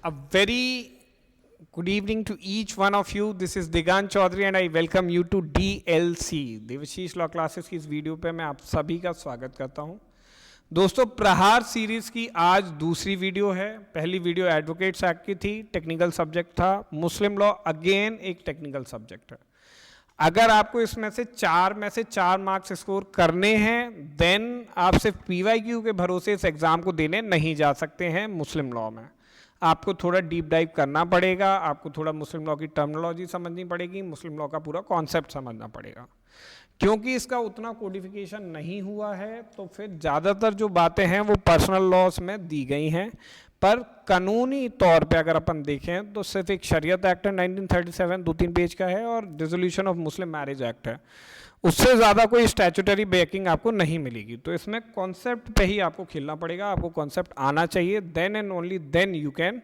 A very good evening to each one of you. This is Digant Chaudhary and I welcome you to DLC. Devashish law classes की इस video पे मैं आप सभी का स्वागत करता हूं। दोस्तों, प्रहार सीरीज की आज दूसरी वीडियो है। पहली वीडियो एडवोकेट्स एक्ट की थी, टेक्निकल सब्जेक्ट था। मुस्लिम लॉ अगेन एक टेक्निकल सब्जेक्ट है। अगर आपको इसमें से चार मार्क्स स्कोर करने हैं देन आप सिर्फ PYQ के भरोसे इस एग्जाम को देने नहीं जा सकते हैं। मुस्लिम लॉ में आपको थोड़ा डीप डाइव करना पड़ेगा, आपको थोड़ा मुस्लिम लॉ की टर्मिनोलॉजी समझनी पड़ेगी, मुस्लिम लॉ का पूरा कॉन्सेप्ट समझना पड़ेगा। क्योंकि इसका उतना कोडिफिकेशन नहीं हुआ है तो फिर ज़्यादातर जो बातें हैं वो पर्सनल लॉस में दी गई हैं, पर कानूनी तौर पे अगर अपन देखें तो सिर्फ एक शरीयत एक्ट है 1937 2-3 पेज का है और dissolution of Muslim marriage act है। उससे ज़्यादा कोई स्टैट्यूटरी बैकिंग आपको नहीं मिलेगी। तो इसमें कॉन्सेप्ट पे ही आपको खेलना पड़ेगा, आपको कॉन्सेप्ट आना चाहिए, then and only then you can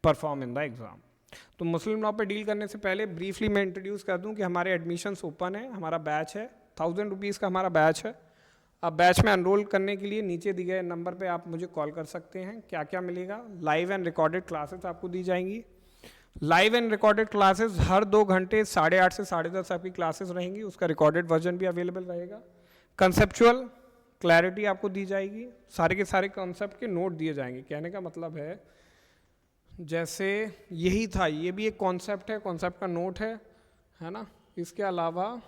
perform in the exam. तो मुस्लिम लॉ पे डील करने से पहले ब्रीफली मैं इंट्रोड्यूस कर दूं कि हमारे एडमिशन्स ओपन है, हमारा बैच है, 1000 रुपीज़ का हमारा बैच है। अब बैच में एनरोल करने के लिए नीचे दिए गए नंबर पे आप मुझे कॉल कर सकते हैं। क्या क्या मिलेगा? लाइव एंड रिकॉर्डेड क्लासेस आपको दी जाएंगी। लाइव एंड रिकॉर्डेड क्लासेस हर 2 घंटे 8:30 से 10:30 आपकी क्लासेस रहेंगी, उसका रिकॉर्डेड वर्जन भी अवेलेबल रहेगा। कंसेप्चुअल क्लैरिटी आपको दी जाएगी, सारे के सारे कॉन्सेप्ट के नोट दिए जाएंगे। कहने का मतलब है जैसे यही था, ये भी एक कॉन्सेप्ट है, कॉन्सेप्ट का नोट है ना। इसके अलावा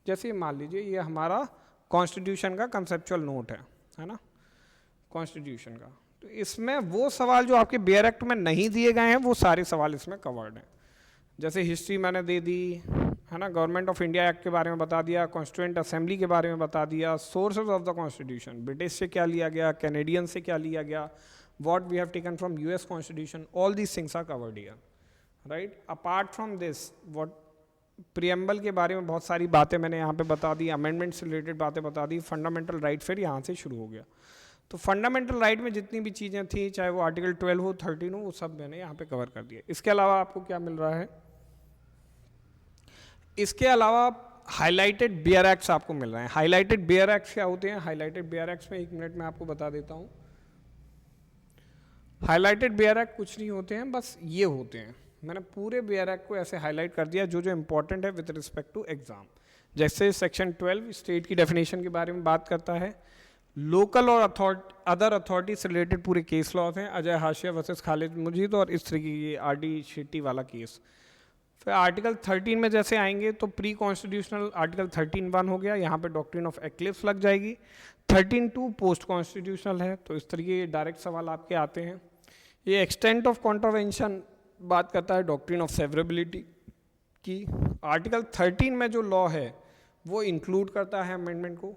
जैसे मान लीजिए ये हमारा कॉन्स्टिट्यूशन का कंसेप्चुअल नोट है ना, कॉन्स्टिट्यूशन का। तो इसमें वो सवाल जो आपके बेयर एक्ट में नहीं दिए गए हैं वो सारे सवाल इसमें कवर्ड हैं। जैसे हिस्ट्री मैंने दे दी है ना, गवर्नमेंट ऑफ इंडिया एक्ट के बारे में बता दिया, कॉन्स्टिट्यूएंट असेंबली के बारे में बता दिया, sources of the constitution, British से क्या लिया गया, कैनेडियन से क्या लिया गया, what we have taken from US constitution, all these things are covered here, right. Apart from this what preamble के बारे में बहुत सारी बातें मैंने यहाँ पे बता दी, अमेंडमेंट से रिलेटेड बातें बता दी, फंडामेंटल राइट फिर यहाँ से शुरू हो गया। तो फंडामेंटल राइट में जितनी भी चीज़ें थी, चाहे वो आर्टिकल 12 हो, 13 हो, वो सब मैंने यहाँ पे कवर कर दिया। इसके अलावा आपको क्या मिल रहा है? इसके अलावा हाईलाइटेड बेयर एक्ट्स आपको मिल रहे हैं। हाईलाइटेड बेयर एक्ट्स क्या होते हैं? हाईलाइटेड बेयर एक्ट्स में 1 मिनट में आपको बता देता हूँ। हाईलाइटेड बेयर एक्ट कुछ नहीं होते हैं, बस ये होते हैं। मैंने पूरे बेयर एक्ट को ऐसे हाईलाइट कर दिया जो जो इंपॉर्टेंट है विद रिस्पेक्ट टू एग्जाम। जैसे सेक्शन 12 स्टेट की डेफिनेशन के बारे में बात करता है, लोकल और अदर अथॉरिटी से रिलेटेड पूरे केस लॉज हैं, अजय हाशिया वर्सेस खालिद मुजीद और इस तरीके की RD शेट्टी वाला केस। फिर आर्टिकल 13 में जैसे आएंगे तो प्री कॉन्स्टिट्यूशनल आर्टिकल 13(1) हो गया, यहाँ पे डॉक्ट्रिन ऑफ एक्लिप्स लग जाएगी। 13(2) पोस्ट कॉन्स्टिट्यूशनल है, तो इस तरीके के डायरेक्ट सवाल आपके आते हैं। ये एक्सटेंट ऑफ कॉन्ट्रावेंशन बात करता है डॉक्ट्रिन ऑफ सेवरेबिलिटी की। आर्टिकल 13 में जो लॉ है वो इंक्लूड करता है अमेंडमेंट को।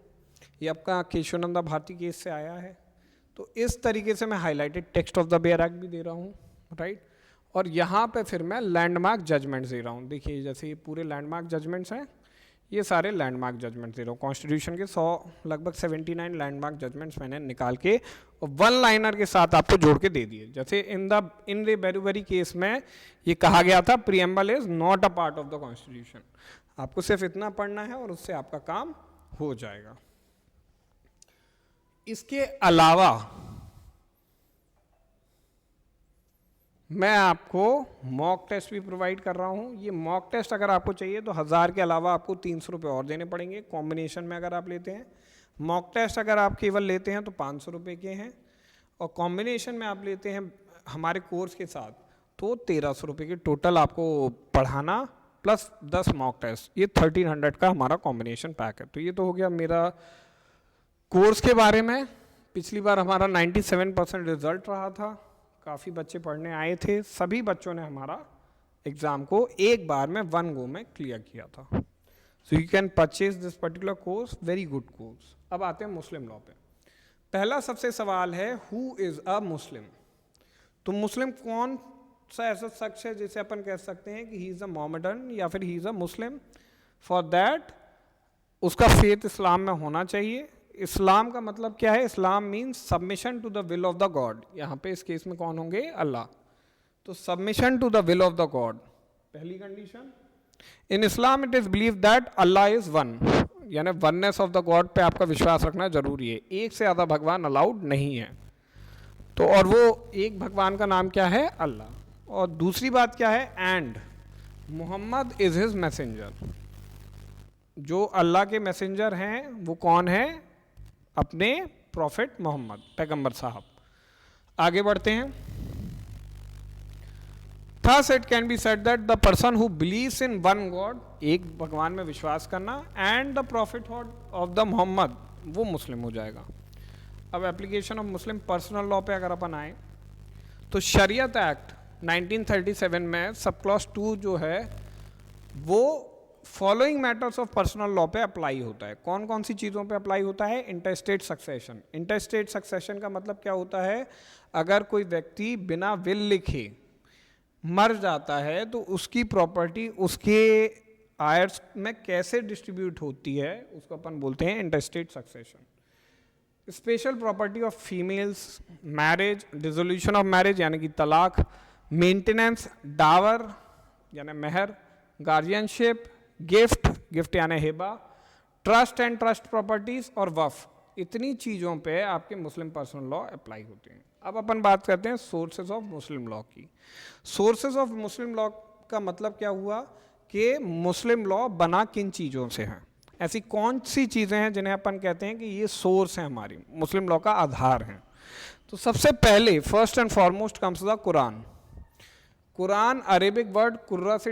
ये आपका केशवानंदा भारती केस से आया है। तो इस तरीके से मैं highlighted text of the bare act भी दे रहा हूँ, राइट। और यहाँ पे फिर मैं लैंडमार्क जजमेंट्स दे रहा हूँ। देखिए जैसे ये पूरे लैंडमार्क जजमेंट्स हैं, ये सारे लैंडमार्क जजमेंट्स दे रहा हूँ। कॉन्स्टिट्यूशन के 100 लगभग 79 लैंडमार्क जजमेंट्स मैंने निकाल के और 1 लाइनर के साथ आपको जोड़ के दे दिए। जैसे इन रे बेरुबरी केस में ये कहा गया था preamble is not a part of the constitution. आपको सिर्फ इतना पढ़ना है और उससे आपका काम हो जाएगा। इसके अलावा मैं आपको मॉक टेस्ट भी प्रोवाइड कर रहा हूँ। ये मॉक टेस्ट अगर आपको चाहिए तो 1000 के अलावा आपको 300 रुपये और देने पड़ेंगे कॉम्बिनेशन में अगर आप लेते हैं। मॉक टेस्ट अगर आप केवल लेते हैं तो 500 रुपये के हैं, और कॉम्बिनेशन में आप लेते हैं हमारे कोर्स के साथ तो 1300 रुपये के टोटल आपको पढ़ाना प्लस 10 मॉक टेस्ट, ये 1300 का हमारा कॉम्बिनेशन पैक है। तो ये तो हो गया मेरा कोर्स के बारे में। पिछली बार हमारा 97% रिजल्ट रहा था, काफ़ी बच्चे पढ़ने आए थे, सभी बच्चों ने हमारा एग्ज़ाम को एक बार में 1 गो में क्लियर किया था। So you can purchase this particular course, very good course. अब आते हैं मुस्लिम लॉ पे। पहला सबसे सवाल है हु इज़ अ मुस्लिम। तो मुस्लिम कौन सा ऐसा शख्स है जिसे अपन कह सकते हैं कि ही इज़ अ मोहम्मदन या फिर he is a Muslim. For that उसका फेथ इस्लाम में होना चाहिए। इस्लाम का मतलब क्या है? Islam means submission to the will of the God. यहाँ पे इस केस में कौन होंगे? अल्लाह। तो submission to the will of the God पहली condition. In Islam it is believe that Allah is one, यानी वननेस ऑफ द गॉड पे आपका विश्वास रखना जरूरी है। एक से ज़्यादा भगवान अलाउड नहीं है। तो और वो एक भगवान का नाम क्या है? अल्लाह। और दूसरी बात क्या है? And Muhammad is his messenger. जो अल्लाह के मैसेंजर हैं वो कौन है? अपने प्रॉफिट मोहम्मद, पैगंबर साहब। आगे बढ़ते हैं। Thus it can be said that the person who believes in one God, एक भगवान में विश्वास करना, and the prophethood of the Muhammad, वो मुस्लिम हो जाएगा। अब application of Muslim personal law पे अगर अपन आए तो शरीयत एक्ट 1937 में सब क्लॉज 2 जो है वो following matters of personal law पे अप्लाई होता है। कौन कौन सी चीज़ों पे अप्लाई होता है? Interstate succession. इंटरस्टेट सक्सेशन का मतलब क्या होता है? अगर कोई व्यक्ति बिना विल लिखे मर जाता है तो उसकी प्रॉपर्टी उसके आयर्स में कैसे डिस्ट्रीब्यूट होती है, उसको अपन बोलते हैं interstate succession. Special property of females, marriage, dissolution of marriage यानी कि तलाक, मेंटेनेंस, डावर यानी मेहर, गार्जियनशिप, गिफ्ट, गिफ्ट यानी Hiba, trust and trust properties और वफ, इतनी चीज़ों पे आपके मुस्लिम पर्सनल लॉ अप्लाई होते हैं। अब अपन बात करते हैं सोर्सेज ऑफ मुस्लिम लॉ की। सोर्सेज ऑफ मुस्लिम लॉ का मतलब क्या हुआ कि मुस्लिम लॉ बना किन चीज़ों से है? ऐसी कौन सी चीज़ें हैं जिन्हें अपन कहते हैं कि ये सोर्स हैं, हमारी मुस्लिम लॉ का आधार हैं? तो सबसे पहले first and foremost comes the Quran. Quran Arabic word कुर्रा से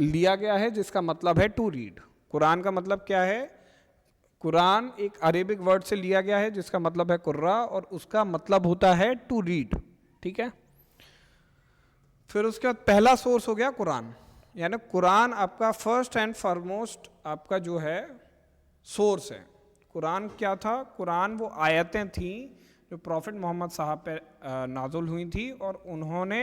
लिया गया है जिसका मतलब है टू रीड। कुरान का मतलब क्या है? कुरान एक अरेबिक वर्ड से लिया गया है जिसका मतलब है कुर्रा और उसका मतलब होता है टू रीड। ठीक है। फिर उसके बाद पहला सोर्स हो गया कुरान, यानी कुरान आपका फर्स्ट एंड फॉरमोस्ट आपका जो है सोर्स है। कुरान क्या था? कुरान वो आयतें थी जो प्रॉफिट मोहम्मद साहब पे नाजुल हुई थी और उन्होंने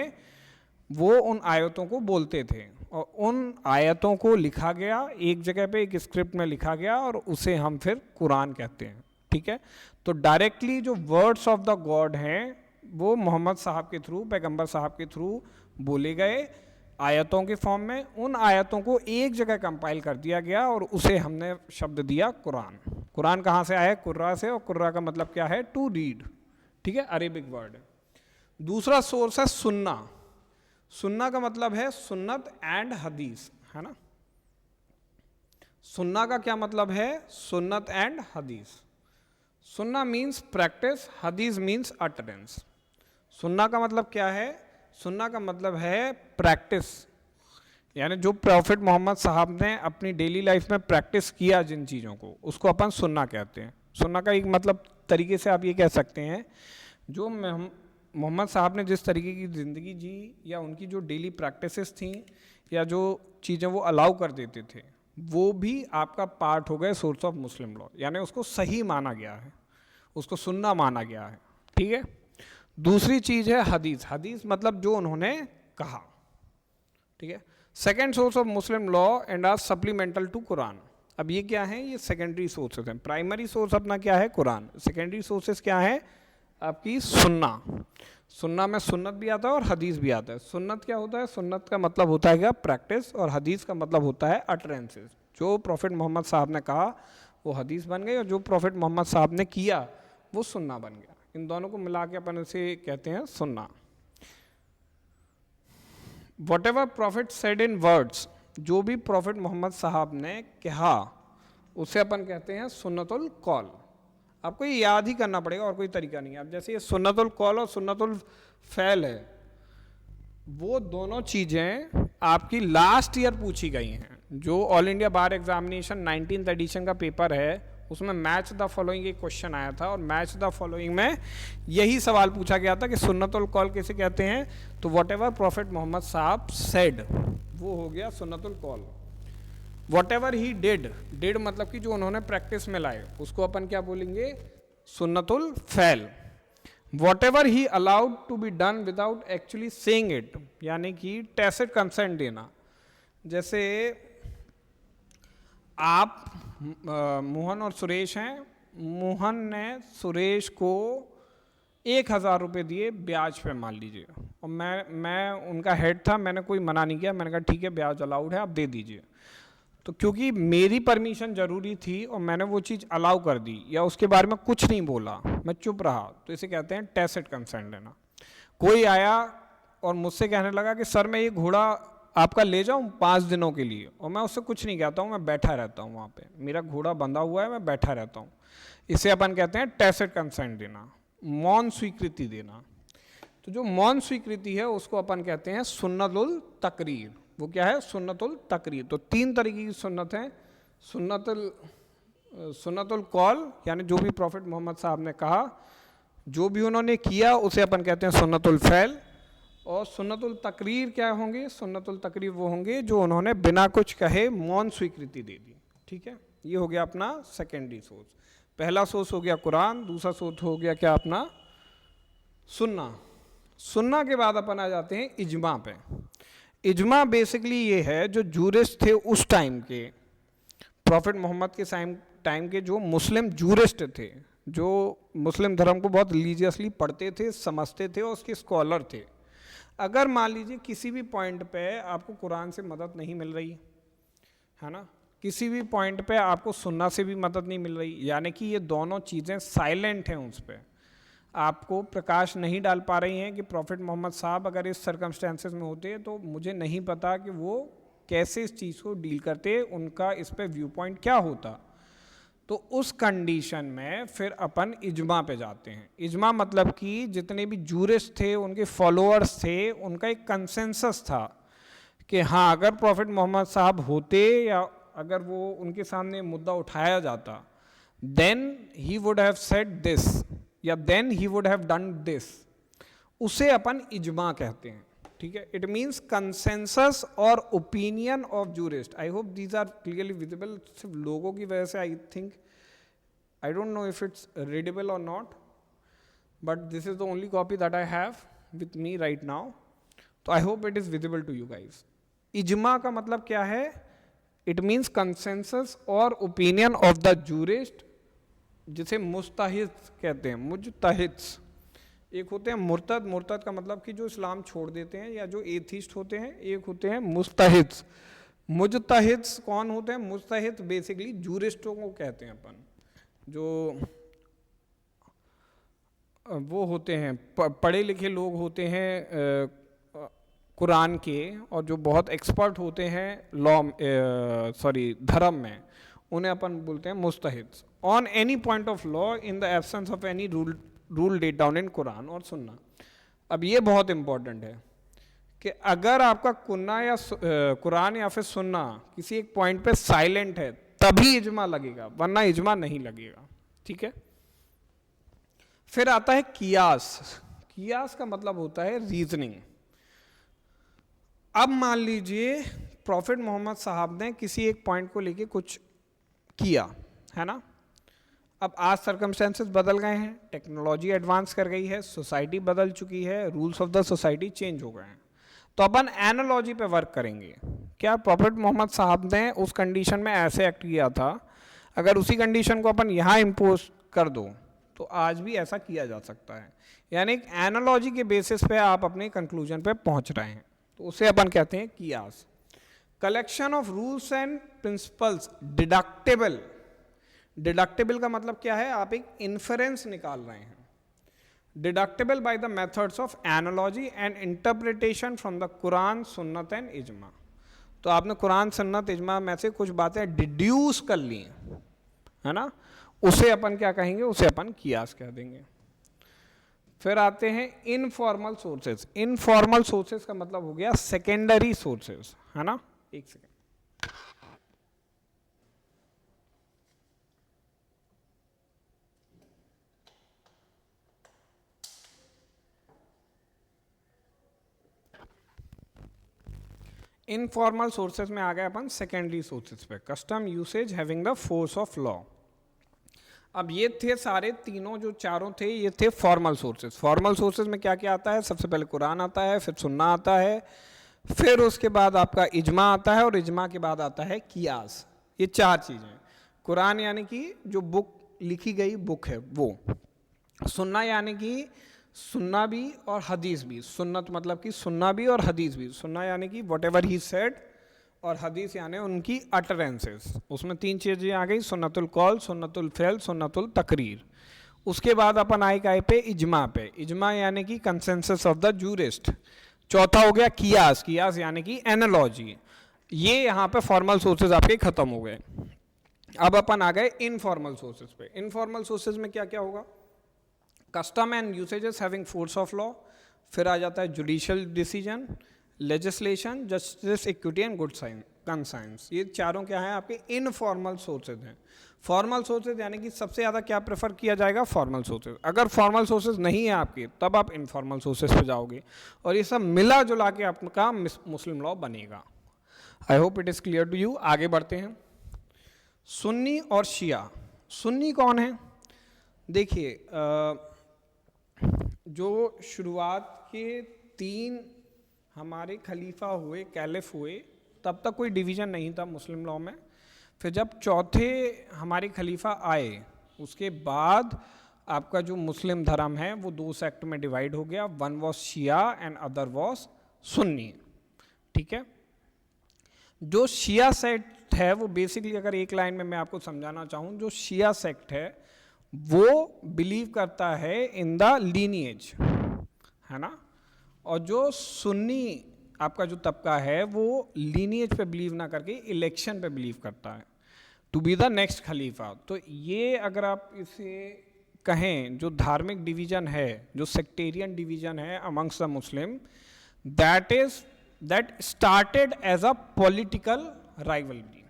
वो उन आयतों को बोलते थे और उन आयतों को लिखा गया एक जगह पे, एक स्क्रिप्ट में लिखा गया और उसे हम फिर कुरान कहते हैं। ठीक है। तो डायरेक्टली जो वर्ड्स ऑफ द गॉड हैं वो मोहम्मद साहब के थ्रू, पैगंबर साहब के थ्रू बोले गए आयतों के फॉर्म में। उन आयतों को एक जगह कंपाइल कर दिया गया और उसे हमने शब्द दिया कुरान। कुरान कहाँ से आया? कुर्रा से, और कुर्रा का मतलब क्या है? To read. ठीक है, अरेबिक वर्ड है। दूसरा सोर्स है सुन्ना। सुन्ना का मतलब है सुन्नत एंड हदीस, है ना। सुन्ना का क्या मतलब है? सुन्नत एंड हदीस। सुन्ना मीन्स प्रैक्टिस, हदीस मीन्स अटरेंस। सुन्ना का मतलब क्या है? सुन्ना का मतलब है प्रैक्टिस, यानी जो प्रॉफिट मोहम्मद साहब ने अपनी डेली लाइफ में प्रैक्टिस किया जिन चीज़ों को, उसको अपन सुन्ना कहते हैं। सुन्ना का एक मतलब तरीके से आप ये कह सकते हैं जो मोहम्मद साहब ने जिस तरीके की ज़िंदगी जी या उनकी जो डेली प्रैक्टिसेस थी या जो चीज़ें वो अलाउ कर देते थे वो भी आपका पार्ट हो गए सोर्स ऑफ मुस्लिम लॉ, यानी उसको सही माना गया है, उसको सुन्ना माना गया है। ठीक है। दूसरी चीज़ है हदीस। हदीस मतलब जो उन्होंने कहा। ठीक है। Second source of Muslim law and are supplemental to Quran. अब ये क्या है? ये सेकेंडरी सोर्सेज हैं। प्राइमरी सोर्स अपना क्या है? कुरान। सेकेंडरी सोर्सेज क्या है? आपकी सुन्ना। सुन्ना में सुन्नत भी आता है और हदीस भी आता है। सुन्नत क्या होता है? सुन्नत का मतलब होता है क्या? प्रैक्टिस, और हदीस का मतलब होता है अटरेंसेस। जो प्रॉफिट मोहम्मद साहब ने कहा वो हदीस बन गई और जो प्रॉफिट मोहम्मद साहब ने किया वो सुन्ना बन गया। इन दोनों को मिला के अपन इसे कहते हैं सुन्ना। What ever profit said in words, जो भी प्रॉफिट मोहम्मद साहब ने कहा उसे अपन कहते हैं सुन्नतुल कौल। आपको ये याद ही करना पड़ेगा और कोई तरीका नहीं है। अब जैसे ये सुन्नतुल कौल और सुन्नतुल फ़ैल है, वो दोनों चीज़ें आपकी लास्ट ईयर पूछी गई हैं। जो All India Bar Examination 19th edition का पेपर है उसमें मैच द फॉलोइंग एक क्वेश्चन आया था और मैच द फॉलोइंग में यही सवाल पूछा गया था कि सुन्नतुल कौल किसे कहते हैं? तो वट एवर प्रॉफिट मोहम्मद साहब सेड वो हो गया सुन्नतुल कौल। वट एवर ही डिड मतलब कि जो उन्होंने प्रैक्टिस में लाए उसको अपन क्या बोलेंगे? सुन्नतुल फैल। Whatever he allowed to be done without actually saying it, यानी कि टैसिट कंसेंट देना। जैसे आप मोहन और सुरेश हैं, मोहन ने सुरेश को 1000 रुपये दिए ब्याज पे मान लीजिए, और मैं उनका हेड था, मैंने कोई मना नहीं किया, मैंने कहा ठीक है ब्याज अलाउड है आप दे दीजिए। तो क्योंकि मेरी परमिशन ज़रूरी थी और मैंने वो चीज़ अलाउ कर दी या उसके बारे में कुछ नहीं बोला, मैं चुप रहा, तो इसे कहते हैं टैसिट कंसेंट लेना। कोई आया और मुझसे कहने लगा कि सर मैं ये घोड़ा आपका ले जाऊं 5 दिनों के लिए, और मैं उससे कुछ नहीं कहता हूँ, मैं बैठा रहता हूँ वहाँ पे, मेरा घोड़ा बंधा हुआ है, मैं बैठा रहता हूँ, इसे अपन कहते हैं टैसिट कंसेंट देना, मौन स्वीकृति देना। तो जो मौन स्वीकृति है उसको अपन कहते हैं सुन्नतुल तकरीर। वो क्या है? सुन्नतुल तकरीर। तो 3 तरीके की सुन्नत है। सुन्नतुल कौल, यानी जो भी प्रॉफिट मोहम्मद साहब ने कहा, जो भी उन्होंने किया उसे अपन कहते हैं सुन्नतुल फ़ैल। और सुन्नतुल तकरीर क्या होंगे? सुन्नतुल तकरीर वो होंगे जो उन्होंने बिना कुछ कहे मौन स्वीकृति दे दी। ठीक है, ये हो गया अपना सेकेंडरी सोर्स। पहला सोर्स हो गया कुरान, दूसरा सोर्स हो गया क्या अपना सुन्ना। सुन्ना के बाद अपन आ जाते हैं इजमा पे। इजमा बेसिकली ये है जो जूरिस्ट थे उस टाइम के, प्रॉफिट मोहम्मद के टाइम के जो मुस्लिम जूरिस्ट थे, जो मुस्लिम धर्म को बहुत रिलीजियसली पढ़ते थे, समझते थे और उसके स्कॉलर थे। अगर मान लीजिए किसी भी पॉइंट पे आपको कुरान से मदद नहीं मिल रही है ना, किसी भी पॉइंट पे आपको सुन्ना से भी मदद नहीं मिल रही, यानी कि ये दोनों चीज़ें साइलेंट हैं, उस पर आपको प्रकाश नहीं डाल पा रही हैं कि प्रॉफिट मोहम्मद साहब अगर इस सर्कमस्टेंसेस में होते तो मुझे नहीं पता कि वो कैसे इस चीज़ को डील करते, उनका इस पर व्यू पॉइंट क्या होता। तो उस कंडीशन में फिर अपन इजमा पे जाते हैं। इजमा मतलब कि जितने भी जूरिस्ट थे, उनके फॉलोअर्स थे, उनका एक कंसेंसस था कि हाँ, अगर प्रॉफिट मोहम्मद साहब होते या अगर वो उनके सामने मुद्दा उठाया जाता, then he would have said this या then he would have done this, उसे अपन इजमा कहते हैं। ठीक है, इट मीन्स कंसेंसस और opinion of jurist. I hope these are clearly visible. सिर्फ लोगों की वजह से I think, I don't know if it's readable और not, but this is the only copy that I have with me right now, तो I hope it is visible to you guys. इजमा का मतलब क्या है? इट मीन्स कंसेंसस और opinion of the jurist, जिसे मुस्तहिद कहते हैं। मुजतहिद्स एक होते हैं मुर्तद, मुर्तद का मतलब कि जो इस्लाम छोड़ देते हैं या जो एथिस्ट होते हैं। एक होते हैं मुस्तहिद्स। मुजतहिद्स कौन होते हैं? मुस्तहिद बेसिकली जूरिस्टों को कहते हैं अपन, जो वो होते हैं पढ़े लिखे लोग होते हैं कुरान के, और जो बहुत एक्सपर्ट होते हैं धर्म में, उन्हें अपन बोलते हैं मुस्तहिद्स। On any point of law in the absence of any rule laid down in Quran और सुन्ना। अब ये बहुत इंपॉर्टेंट है कि अगर आपका कुरान या फिर सुन्ना किसी एक पॉइंट पे साइलेंट है तभी इजमा लगेगा, वरना इजमा नहीं लगेगा। ठीक है, फिर आता है कियास। कियास का मतलब होता है रीजनिंग। अब मान लीजिए प्रॉफिट मोहम्मद साहब ने किसी एक पॉइंट को लेके कुछ किया है ना, अब आज सर्कमस्टेंसेस बदल गए हैं, टेक्नोलॉजी एडवांस कर गई है, सोसाइटी बदल चुकी है, rules of the society change हो गए हैं, तो अपन एनालॉजी पे वर्क करेंगे। क्या प्रॉफिट मोहम्मद साहब ने उस कंडीशन में ऐसे एक्ट किया था, अगर उसी कंडीशन को अपन यहाँ इम्पोज कर दो तो आज भी ऐसा किया जा सकता है। यानी एक एनालॉजी के बेसिस पे आप अपने कंक्लूजन पे पहुँच रहे हैं, तो उसे अपन कहते हैं कियास। Collection of rules and principles deductible. Deductible का मतलब क्या है? आप एक इन्फरेंस निकाल रहे हैं। Deductible by the methods of analogy and interpretation from the Quran, सुन्नत एंड इजमा। तो आपने कुरान, सुन्नत, इजमा में से कुछ बातें डिड्यूस कर ली है ना, उसे अपन क्या कहेंगे? उसे अपन कियास कह देंगे। फिर आते हैं इनफॉर्मल सोर्सेज। इनफॉर्मल सोर्सेज का मतलब हो गया सेकेंडरी सोर्सेज, है ना। एक सेकेंड, इनफॉर्मल सोर्सेज में आ गए अपन सेकेंडरी सोर्सेज पे। Custom, usage, having the force of law. अब ये थे सारे तीनों, जो चारों थे, ये थे फॉर्मल सोर्सेज। फॉर्मल सोर्सेज में क्या क्या आता है? सबसे पहले कुरान आता है, फिर सुन्ना आता है, फिर उसके बाद आपका इजमा आता है, और इजमा के बाद आता है कियास। ये 4 चीज़ें। कुरान यानी कि जो बुक लिखी गई बुक है वो, सुन्ना यानी कि सुन्ना भी और हदीस भी। सुन्नत मतलब कि सुन्ना भी और हदीस भी। सुन्ना यानी कि वट एवर ही सेड और हदीस यानी उनकी अटरेंसेस। उसमें 3 चीज़ें आ गई, सुन्नतुल कौल, सुन्नतुल फ़िल, सुन्नतुल तकरीर। उसके बाद अपन आए काय पे, इजमा पे। इजमा यानी कि कंसेंसस ऑफ द जूरिस्ट। चौथा हो गया कियास, कियास यानी कि एनालॉजी। ये यहाँ पे फॉर्मल सोर्सेज आपके खत्म हो गए। अब अपन आ गए इनफॉर्मल सोर्सेज पे। इनफॉर्मल सोर्सेज में क्या क्या होगा, custom and usages having force of law, फिर आ जाता है judicial decision, legislation, justice, equity and good conscience. ये चारों क्या हैं आपके इनफॉर्मल सोर्सेज हैं। फॉर्मल सोर्सेज यानी कि सबसे ज़्यादा क्या प्रेफर किया जाएगा, फॉर्मल सोर्सेज। अगर फॉर्मल सोर्सेज नहीं है आपके तब आप इनफॉर्मल सोर्सेज पे जाओगे और ये सब मिला जुला के आपका मुस्लिम लॉ बनेगा। I hope it is clear to you. आगे बढ़ते हैं। सुन्नी और शिया। सुन्नी कौन है, देखिए जो शुरुआत के 3 हमारे खलीफा हुए, कैलिफ हुए, तब तक कोई डिवीज़न नहीं था मुस्लिम लॉ में। फिर जब चौथे हमारे खलीफा आए उसके बाद आपका जो मुस्लिम धर्म है वो 2 सेक्ट में डिवाइड हो गया। One was Shia and other was Sunni. ठीक है, जो शिया सेक्ट है वो बेसिकली, अगर एक लाइन में मैं आपको समझाना चाहूँ, जो शिया सेक्ट है वो बिलीव करता है इन द लीनिएज, है ना। और जो सुन्नी आपका जो तबका है वो लीनिएज पे बिलीव ना करके इलेक्शन पे बिलीव करता है टू बी द नेक्स्ट खलीफा। तो ये अगर आप इसे कहें, जो धार्मिक डिवीजन है, जो सेक्टेरियन डिवीजन है amongst the Muslim, that started as a political rivalry.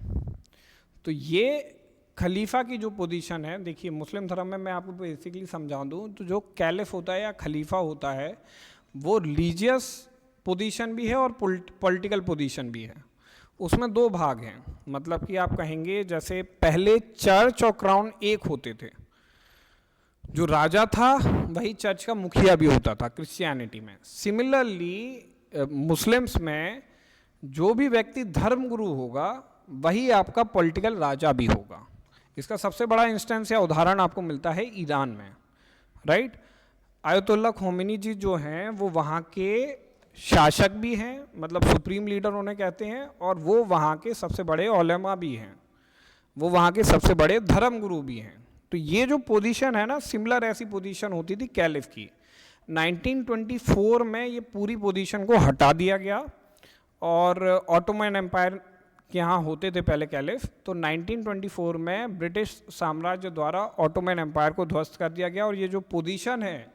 तो ये खलीफा की जो पोजीशन है, देखिए मुस्लिम धर्म में मैं आपको बेसिकली समझा दूं तो जो कैलिफ होता है या खलीफा होता है वो रिलीजियस पोजीशन भी है और पॉलिटिकल पोजीशन भी है। उसमें 2 भाग हैं, मतलब कि आप कहेंगे जैसे पहले चर्च और क्राउन एक होते थे, जो राजा था वही चर्च का मुखिया भी होता था क्रिश्चियनिटी में। सिमिलरली मुस्लिम्स में जो भी व्यक्ति धर्मगुरु होगा वही आपका पॉलिटिकल राजा भी होगा। इसका सबसे बड़ा इंस्टेंस या उदाहरण आपको मिलता है ईरान में, राइट। आयतुल्लाह खोमेनी जी जो हैं वो वहाँ के शासक भी हैं, मतलब सुप्रीम लीडर उन्हें कहते हैं, और वो वहाँ के सबसे बड़े उलेमा भी हैं, वो वहाँ के सबसे बड़े धर्मगुरु भी हैं। तो ये जो पोजीशन है ना, सिमिलर ऐसी पोजीशन होती थी कैलिफ की। 1924 में ये पूरी पोजीशन को हटा दिया गया और ऑटोमन एम्पायर के यहाँ होते थे पहले कैलिफ। तो 1924 में ब्रिटिश साम्राज्य द्वारा ऑटोमन एम्पायर को ध्वस्त कर दिया गया और ये जो पोजीशन है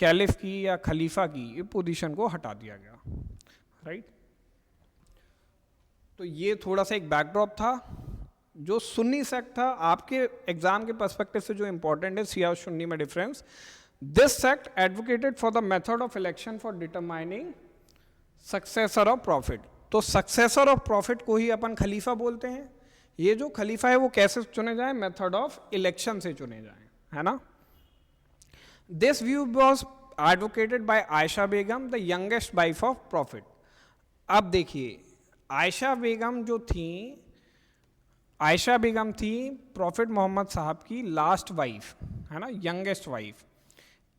कैलिफ की या खलीफा की, ये पोजीशन को हटा दिया गया, राइट। तो ये थोड़ा सा एक बैकड्रॉप था। जो सुन्नी सेक्ट था, आपके एग्जाम के पर्सपेक्टिव से जो इंपॉर्टेंट है, शिया और सुन्नी में difference. This sect advocated for the method of election for determining successor of profit. तो सक्सेसर ऑफ प्रॉफिट को ही अपन खलीफा बोलते हैं। ये जो खलीफा है वो कैसे चुने जाए, मेथड ऑफ इलेक्शन से चुने जाए, है ना। This view was advocated by Aisha Begum, the youngest wife of prophet. अब देखिए, आयशा बेगम जो थी, आयशा बेगम थी प्रॉफिट मोहम्मद साहब की लास्ट वाइफ, है ना, यंगेस्ट वाइफ।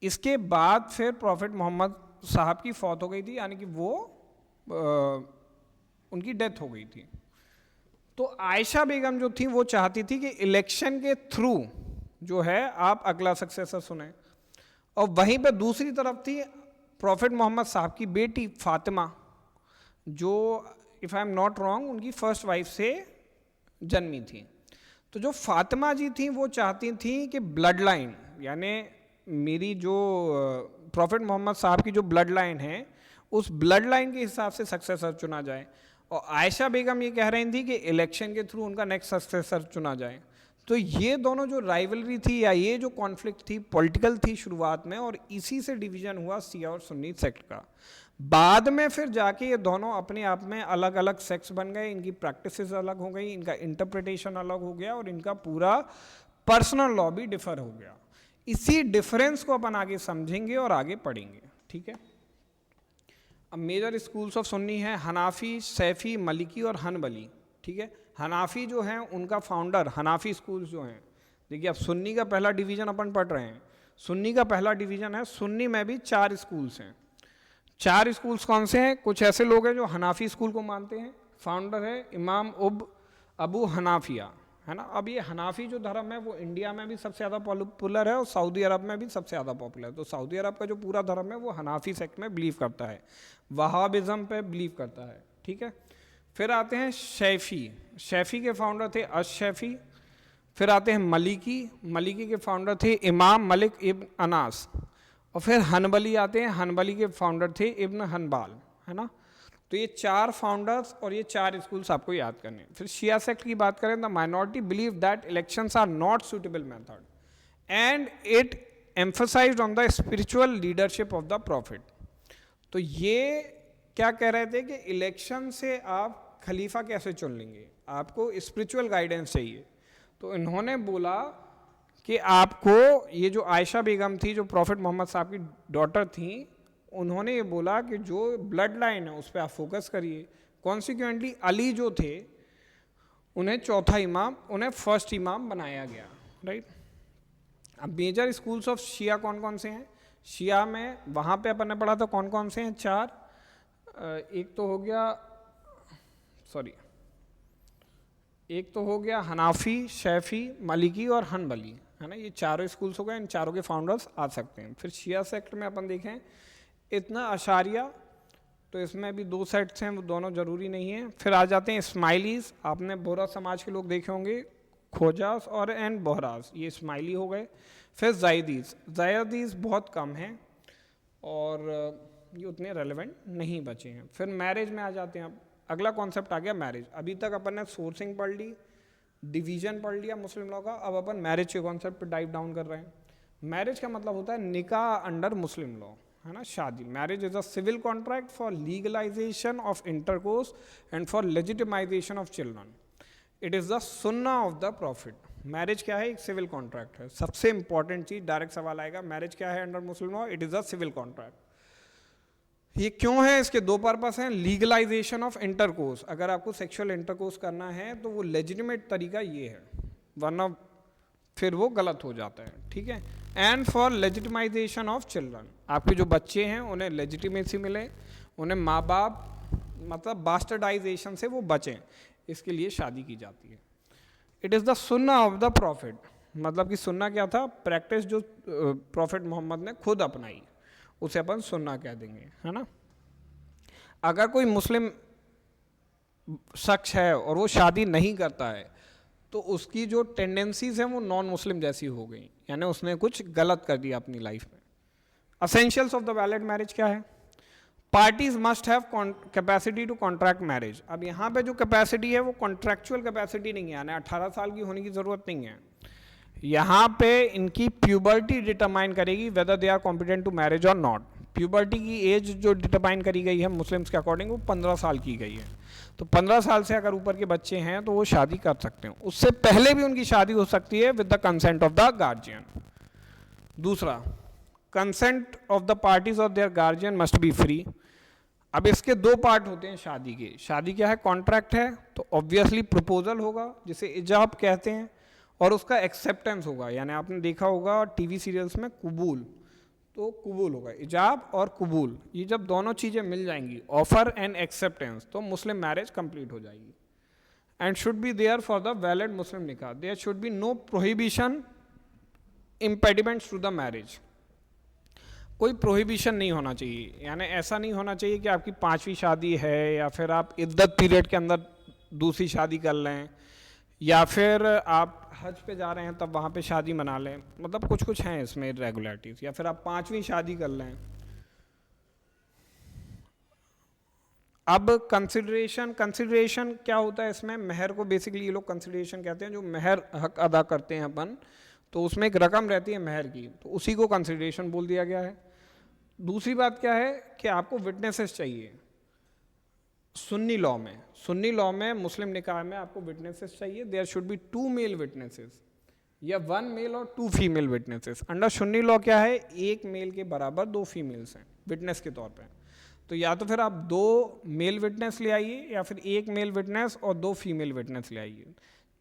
इसके बाद फिर प्रॉफिट मोहम्मद साहब की फौत हो गई थी, यानी कि वो उनकी डेथ हो गई थी। तो आयशा बेगम जो थी वो चाहती थी कि इलेक्शन के थ्रू जो है आप अगला सक्सेसर सुने। और वहीं पे दूसरी तरफ थी प्रॉफिट मोहम्मद साहब की बेटी फातिमा, जो if I am not wrong उनकी फर्स्ट वाइफ से जन्मी थी। तो जो फातिमा जी थी वो चाहती थी कि ब्लड लाइन, यानी मेरी जो प्रॉफिट मोहम्मद साहब की जो ब्लड लाइन है उस ब्लड लाइन के हिसाब से सक्सेसर चुना जाए, और आयशा बेगम ये कह रही थी कि इलेक्शन के थ्रू उनका नेक्स्ट सक्सेसर चुना जाए। तो ये दोनों जो राइवलरी थी या ये जो कॉन्फ्लिक्ट थी पॉलिटिकल थी शुरुआत में, और इसी से डिवीजन हुआ शिया और सुन्नी सेक्ट का। बाद में फिर जाके ये दोनों अपने आप में अलग अलग सेक्ट्स बन गए, इनकी प्रैक्टिसेस अलग हो गई, इनका इंटरप्रिटेशन अलग हो गया और इनका पूरा पर्सनल लॉ भी डिफर हो गया। इसी डिफरेंस को अपन आगे समझेंगे और आगे पढ़ेंगे, ठीक है। अब मेजर स्कूल्स ऑफ सुन्नी है हनाफी, सैफी, मलिकी और हनबली, ठीक है। हनाफी जो हैं उनका फाउंडर, हनाफी स्कूल्स जो हैं, देखिए अब सुन्नी का पहला डिवीज़न अपन पढ़ रहे हैं, सुन्नी का पहला डिवीज़न है। सुन्नी में भी 4 स्कूल्स हैं। 4 स्कूल्स कौन से हैं? कुछ ऐसे लोग हैं जो हनाफी स्कूल को मानते हैं, फाउंडर है इमाम अबू हनाफिया, है ना। अब ये हनाफी जो धर्म है वो इंडिया में भी सबसे ज़्यादा पॉपुलर है और सऊदी अरब में भी सबसे ज़्यादा पॉपुलर है। तो सऊदी अरब का जो पूरा धर्म है वो हनाफी सेक्ट में बिलीव करता है, वहाबिज़म पे बिलीव करता है, ठीक है। फिर आते हैं शैफ़ी के फाउंडर थे अश-शैफ़ी। फिर आते हैं मलिकी के फाउंडर थे इमाम मलिक इब्न अनास। और फिर हनबली आते हैं, हनबली के फाउंडर थे इब्न हनबाल, है ना। तो ये 4 फाउंडर्स और ये 4 स्कूल्स आपको याद करने हैं। फिर शिया सेक्ट की बात करें, the minority believe that elections are not suitable method and it emphasized on the spiritual leadership of the prophet. तो ये क्या कह रहे थे कि इलेक्शन से आप खलीफा कैसे चुन लेंगे, आपको स्पिरिचुअल गाइडेंस चाहिए। तो इन्होंने बोला कि आपको ये जो आयशा बेगम थी जो प्रॉफिट मोहम्मद साहब की डॉटर थी, उन्होंने ये बोला कि जो ब्लड लाइन है उस पर आप फोकस करिए। कॉन्सिक्वेंटली अली जो थे उन्हें चौथा इमाम, उन्हें फर्स्ट इमाम बनाया गया, राइट। अब मेजर स्कूल्स ऑफ शिया कौन कौन से हैं? शिया में वहाँ पे अपन ने पढ़ा था कौन कौन से हैं? 4। एक तो हो गया हनाफी, शैफ़ी, मलिकी और हनबली, है ना। ये चारों स्कूल्स हो गए, इन चारों के फाउंडर्स आ सकते हैं। फिर शिया सेक्ट में अपन देखें इतना अशारिया, तो इसमें भी 2 सेट्स हैं, वो दोनों ज़रूरी नहीं है। फिर आ जाते हैं इस्माइलीज़, आपने बोहरा समाज के लोग देखे होंगे, खोजास और एंड बोहरास, ये इस्माइली हो गए। फिर जायदीज़ बहुत कम हैं और ये उतने रेलेवेंट नहीं बचे हैं। फिर मैरिज में आ जाते हैं। अब अगला कॉन्सेप्ट आ गया मैरिज। अभी तक अपन ने सोर्सिंग पढ़ ली, डिवीज़न पढ़ लिया मुस्लिम लॉ का, अब अपन मैरिज के कॉन्सेप्ट पर डाइव डाउन कर रहे हैं। मैरिज का मतलब होता है निकाह अंडर मुस्लिम लॉ, है ना, शादी। Marriage is a civil contract for legalization of intercourse and for legitimization of children. It is the Sunna of the prophet. Marriage क्या है? एक सिविल कॉन्ट्रैक्ट है। सबसे इंपॉर्टेंट चीज़, डायरेक्ट सवाल आएगा, मैरिज क्या है under Muslim law? It is a civil contract. ये क्यों है? इसके 2 पर्पस हैं। लीगलाइजेशन ऑफ इंटरकोर्स, अगर आपको सेक्सुअल इंटरकोर्स करना है तो वो लेजिटिमेट तरीका ये है, वरना फिर वो गलत हो जाता है, ठीक है। And for legitimization of children, आपके जो बच्चे हैं उन्हें लेजिटिमेसी मिले, उन्हें माँ बाप मतलब बास्टर्डाइजेशन से वो बचें, इसके लिए शादी की जाती है। It is the Sunna of the profit, मतलब कि सुन्ना क्या था? प्रैक्टिस जो प्रॉफिट मोहम्मद ने खुद अपनाई, उसे अपन सुन्ना कह देंगे, है ना। अगर कोई मुस्लिम शख्स है और वो शादी नहीं करता है तो उसकी जो टेंडेंसीज हैं वो नॉन मुस्लिम जैसी हो गई, यानी उसने कुछ गलत कर दिया अपनी लाइफ में। Essentials of the valid marriage क्या है? Parties must have capacity to contract marriage. अब यहाँ पे जो कैपेसिटी है वो कॉन्ट्रैक्चुअल कैपेसिटी नहीं है, यानी 18 साल की होने की ज़रूरत नहीं है। यहाँ पे इनकी प्यूबर्टी डिटरमाइन करेगी whether they are competent to marriage और नॉट। प्यूबर्टी की एज जो डिटरमाइन करी गई है मुस्लिम्स के अकॉर्डिंग वो 15 साल की गई है। तो 15 साल से अगर ऊपर के बच्चे हैं तो वो शादी कर सकते हैं, उससे पहले भी उनकी शादी हो सकती है with the consent of the guardian. दूसरा, consent of the parties of their guardian must be free. अब इसके 2 पार्ट होते हैं शादी के। शादी क्या है? कॉन्ट्रैक्ट है, तो ऑब्वियसली प्रपोजल होगा जिसे इजाब कहते हैं, और उसका एक्सेप्टेंस होगा, यानी आपने देखा होगा टीवी सीरियल्स में कबूल, तो कबूल होगा, इजाब और कबूल, ये जब दोनों चीज़ें मिल जाएंगी, ऑफर एंड एक्सेप्टेंस, तो मुस्लिम मैरिज कंप्लीट हो जाएगी। And should be there for the valid Muslim निकाह, there should be no prohibition impediments to the marriage. कोई प्रोहिबिशन नहीं होना चाहिए, यानी ऐसा नहीं होना चाहिए कि आपकी 5वीं शादी है या फिर आप इद्दत पीरियड के अंदर दूसरी शादी कर लें, या फिर आप हज पे जा रहे हैं तब वहाँ पे शादी मना लें, मतलब कुछ कुछ हैं इसमें इरेगुलरिटीज, या फिर आप 5वीं शादी कर लें। अब कंसिडरेशन क्या होता है इसमें? महर को बेसिकली ये लोग कंसिडरेशन कहते हैं, जो महर हक अदा करते हैं अपन, तो उसमें एक रकम रहती है महर की, तो उसी को कंसिडरेशन बोल दिया गया है। दूसरी बात क्या है कि आपको विटनेसेस चाहिए। सुन्नी लॉ में मुस्लिम निकाह में आपको विटनेसेस चाहिए। There should be 2 male witnesses या 1 मेल और 2 female witnesses. Under Sunni law क्या है? 1 मेल के बराबर 2 फीमेल्स हैं विटनेस के तौर पे। तो या तो फिर आप 2 मेल विटनेस ले आइए या फिर 1 मेल विटनेस और 2 फीमेल विटनेस ले आइए।